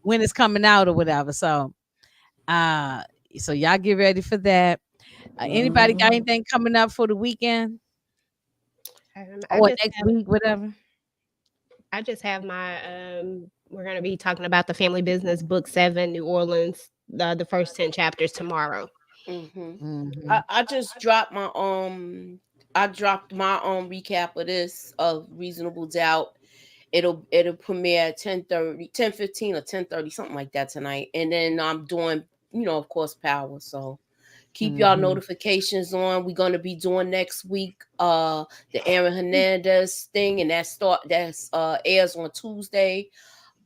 When it's coming out or whatever. So, so y'all get ready for that. Anybody got anything coming up for the weekend or next week, whatever? I just have my we're going to be talking about the Family Business Book 7, New Orleans, the first 10 chapters tomorrow. I just dropped my recap of this of Reasonable Doubt. It'll premiere at 10:30, 10:15 or 10:30, something like that tonight. And then I'm doing, of course, Power. So keep y'all notifications on. We're gonna be doing next week the Aaron Hernandez thing, and that's airs on Tuesday.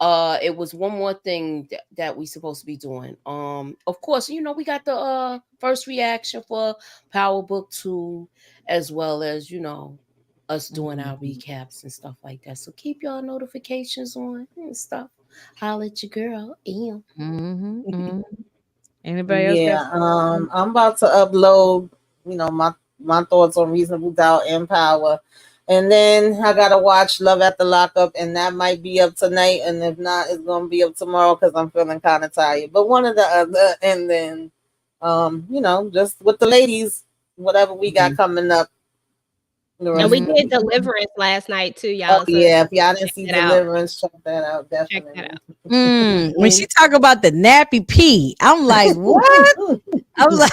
It was one more thing that we supposed to be doing. Of course, we got the first reaction for Power Book 2, as well as us doing our recaps and stuff like that. So keep y'all notifications on and stuff. Holla at your girl. Anybody else? Yeah, I'm about to upload, my thoughts on Reasonable Doubt and Power. And then I gotta watch Love at the Lockup, and that might be up tonight. And if not, it's gonna be up tomorrow because I'm feeling kind of tired. But one or the other, and then, just with the ladies, whatever we got coming up. And we did Deliverance last night too, y'all. Oh, yeah, if y'all didn't see Deliverance, check that out. Definitely. Check that out. When she talk about the nappy pee, I'm like, what? I was like,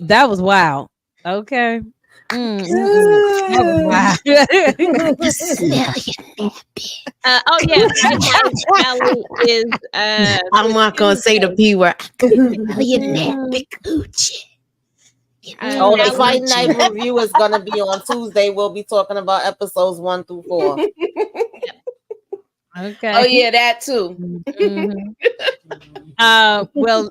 that was wild. Okay. That was wild. Oh yeah, Sally is. I'm not gonna say the P word. The Fight Night review is gonna be on Tuesday. We'll be talking about episodes 1 through 4. Okay. Oh yeah, that too. Well,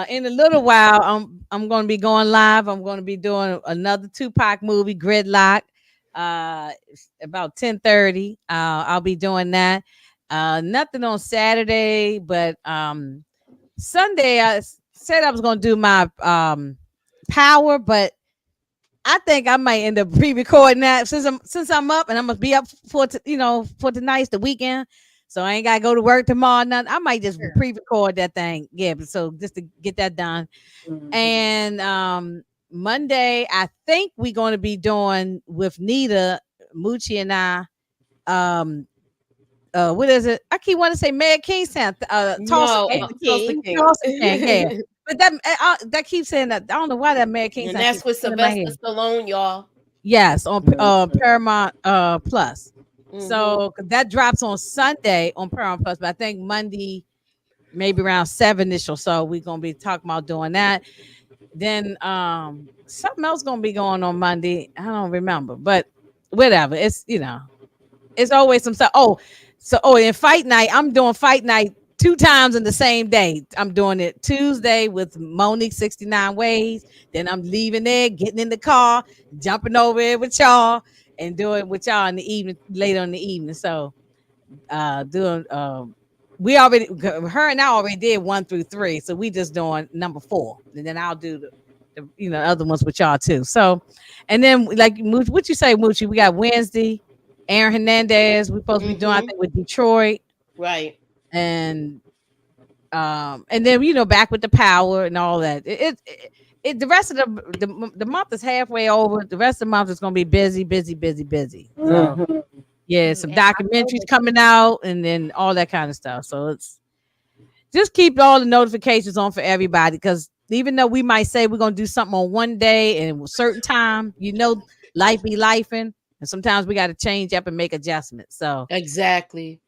in a little while, I'm going to be going live. I'm going to be doing another Tupac movie, Gridlock, about 10:30. I'll be doing that. Nothing on Saturday, but Sunday I said I was going to do my Power, but I think I might end up pre-recording that since I'm up and I'm gonna be up for tonight's the weekend, so I ain't gotta go to work tomorrow. Nothing. I might just pre-record that thing. Yeah, but so just to get that done. And Monday, I think we're going to be doing with Nita, Moochie, and I. What is it? I keep wanting to say Mayor Kingstown. Tulsa King. Yeah. But that keeps saying that. I don't know why that Mayor Kingstown. And that's with Sylvester Stallone, y'all. Yes, on Paramount Plus. So that drops on Sunday on Paramount Plus, but I think Monday, maybe around 7ish or so, we're gonna be talking about doing that. Then something else gonna be going on Monday. I don't remember, but whatever. It's it's always some stuff. In Fight Night, I'm doing Fight Night 2 times in the same day. I'm doing it Tuesday with Monique 69 Ways. Then I'm leaving there, getting in the car, jumping over here with y'all, and doing with y'all in the evening, later in the evening. So doing we already, her and I already did 1 through 3. So we just doing number 4. And then I'll do the other ones with y'all too. So, and then like what you say, Moochie, we got Wednesday, Aaron Hernandez. We're supposed to be doing, I think, with Detroit. Right. And then back with the Power and all that. It the rest of the month is halfway over. The rest of the month is gonna be busy. So, yeah, some documentaries coming out and then all that kind of stuff. So it's just keep all the notifications on for everybody, because even though we might say we're gonna do something on one day and a certain time, life be lifing, and sometimes we got to change up and make adjustments. So exactly.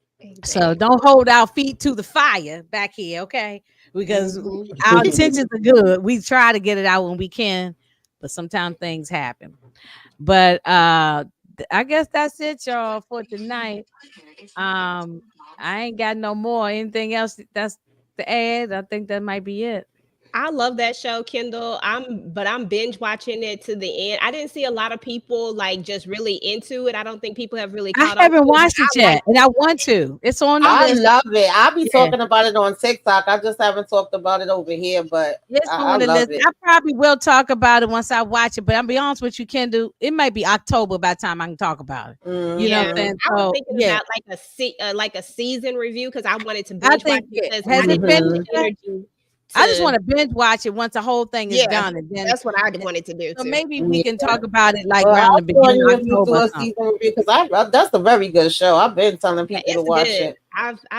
So don't hold our feet to the fire back here, okay? Because our intentions are good. We try to get it out when we can, but sometimes things happen. But I guess that's it, y'all, for tonight. I ain't got no more. Anything else that's to add? I think that might be it. I love that show, Kendall. I'm binge watching it to the end. I didn't see a lot of people just really into it. I don't think people have really caught up. I haven't watched it yet, and I want to. It's on. I love it. I'll be talking about it on TikTok. I just haven't talked about it over here, but it's on the list. I probably will talk about it once I watch it. But I'll be honest with you, Kendall, it might be October by the time I can talk about it. You know what I'm saying? I was thinking about like a season review, because I wanted to binge watch it because I didn't have the energy I just want to binge watch it once the whole thing is done, and then that's what I wanted to do so too. maybe we can talk about it like Well, around the I'll join beginning you of if you do October. a season review because that's a very good show. I've been telling people to watch it.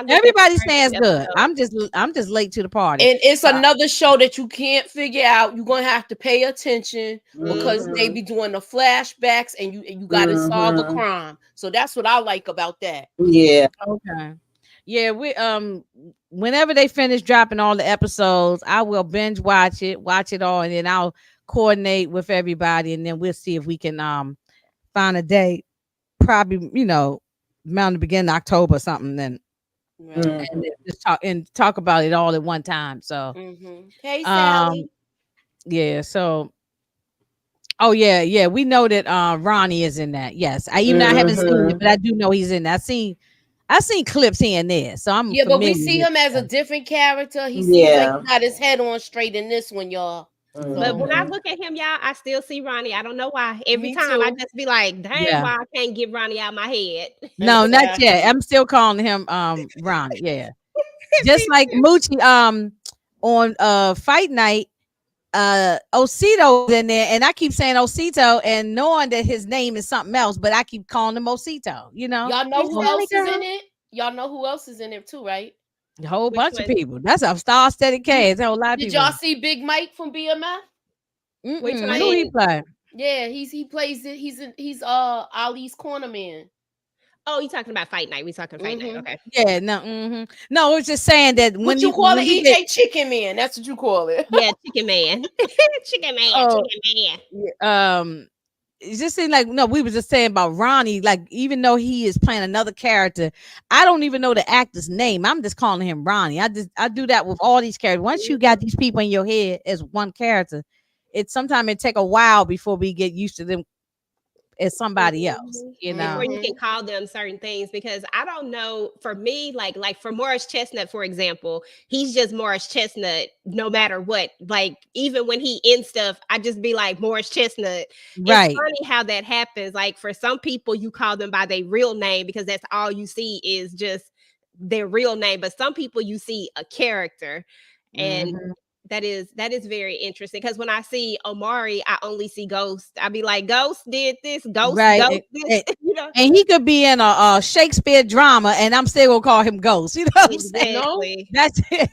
Everybody stands good. I'm just late to the party. And it's another show that you can't figure out. You're gonna have to pay attention because they be doing the flashbacks and you gotta solve a crime. So that's what I like about that. Yeah. Okay. Yeah, we whenever they finish dropping all the episodes, I will binge watch it all, and then I'll coordinate with everybody, and then we'll see if we can find a day, probably around the beginning of October or something, then and then just talk about it all at one time. So hey Sally. Yeah, so oh yeah, we know that Ronnie is in that. Yes. I haven't seen it, but I do know he's in that. I seen clips here and there, so I'm but we see him as a different character. He seems like he got his head on straight in this one, y'all. But when I look at him, y'all, I still see Ronnie. I don't know why. Every time I just be like, dang, why I can't get Ronnie out of my head. No, not yet. I'm still calling him Ronnie. Yeah. Just like Moochie on fight night, Osito's in there, and I keep saying Osito and knowing that his name is something else, but I keep calling him Osito, Y'all know who else is in it? Y'all know who else is in it too, right? A whole bunch of people. That's a star-studded cast. A whole lot of people. Did y'all see Big Mike from BMF? Which one? Who he play? Yeah, he plays it. He's Ali's corner man. Oh, you talking about fight night? We talking fight night? Okay. Yeah, no, no. I was just saying that when you call it, EJ Chicken Man. That's what you call it. Yeah, Chicken Man. Chicken Man. Chicken Man. It just seemed like we was just saying about Ronnie. Like even though he is playing another character, I don't even know the actor's name. I'm just calling him Ronnie. I do that with all these characters. Once you got these people in your head as one character, sometimes it take a while before we get used to them as somebody else, before you can call them certain things. Because I don't know, for me, like for Morris Chestnut, for example, he's just Morris Chestnut no matter what. Like even when he in stuff, I just be like Morris Chestnut. Right. It's funny how that happens. Like for some people, you call them by their real name because that's all you see is just their real name. But some people you see a character, and that is very interesting, because when I see Omari, I only see Ghost. I be like, Ghost did this, Ghost, right. Ghost this, and he could be in a Shakespeare drama, and I'm still gonna call him Ghost. You know what I'm saying? No? That's it.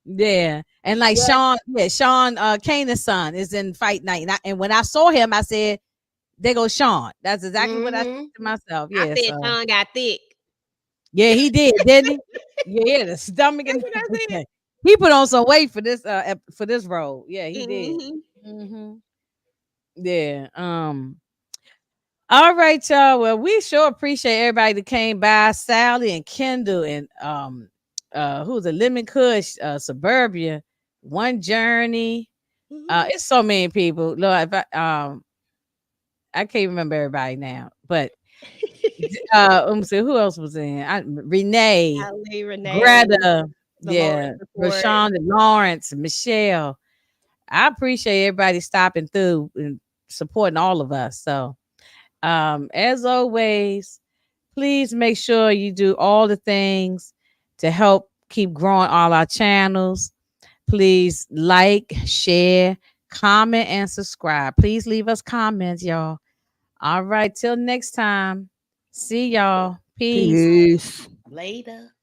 Yeah, and like Sean Kanan's son is in Fight Night, and when I saw him, I said, "There goes Sean." That's exactly what I said to myself. Yeah, I said Sean got thick. Yeah, he did, didn't he? Yeah, the stomach and he put on some weight for this role. Yeah, he did. Yeah. All right, y'all. Well, we sure appreciate everybody that came by. Sally and Kendall and who's a Lemon Kush, Suburbia, One Journey. It's so many people. Lord, if I can't remember everybody now, but see who else was in. Renee, Greta. Yeah, Rashawn, Lawrence, Michelle. I appreciate everybody stopping through and supporting all of us. So, as always, please make sure you do all the things to help keep growing all our channels. Please like, share, comment, and subscribe. Please leave us comments, y'all. All right, till next time. See y'all. Peace. Later.